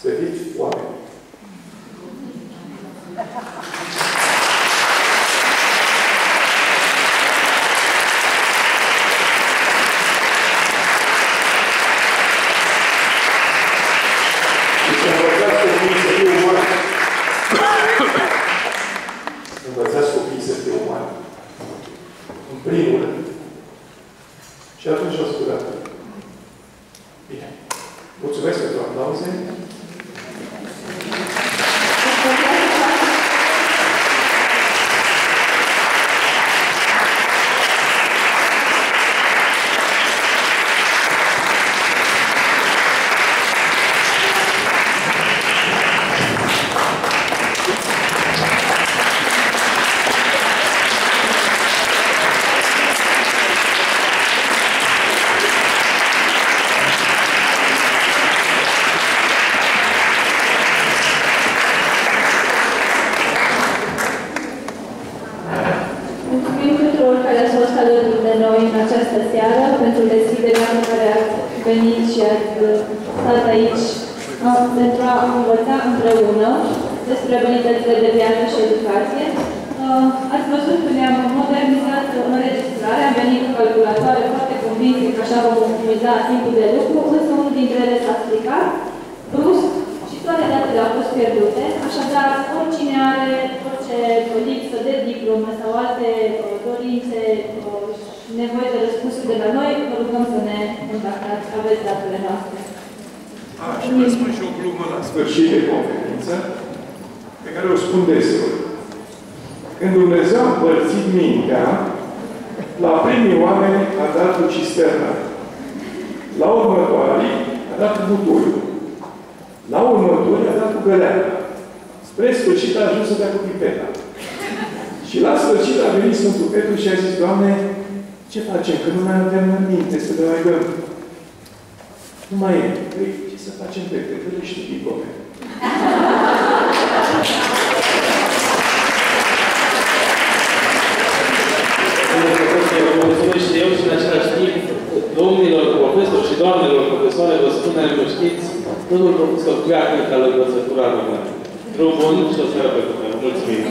Să fiți oameni. învățați copiii să fie umani. În primul rând. Și atunci o scurat. Bine. Mulțumesc pentru aplauze. pentru deschiderea în care ați venit și ați stat aici pentru a învăța împreună despre abilitățile de viață și educație. Ați văzut că ne-am modernizat înregistrarea, am venit cu calculatoare foarte convinse că așa vom optimiza timpul de lucru, însă unul dintre ele s-a stricat brusc și toate datele au fost pierdute. Așadar, oricine are orice lipsă de diplome sau alte dorințe și nevoie de răspunsuri de la noi, vă rugăm să ne contactați, aveți datele noastre. Și vă spun și o glumă la sfârșit de conferință, pe care o spun deseori. Când Dumnezeu a împărțit mintea, la primii oameni a dat cu cisterna. La următoarea a dat cu butoiul. La următoarea a dat cu găleata. Spre sfârșit a ajuns să dea cu pipeta. Și la sfârșit a venit Sfântul Petru și a zis, Doamne, ce facem? Că nu mai avem minte să le mai dăm. Nu mai e. Păi, ce să facem, Petre? Că le știi diplome. Mulțumesc și eu și în același timp domnilor profesori și doamnelor profesoare, vă spunem că știți, domnul profesor chiar cred că la învățătura română. Drum bun și o seară pe toate. Mulțumim!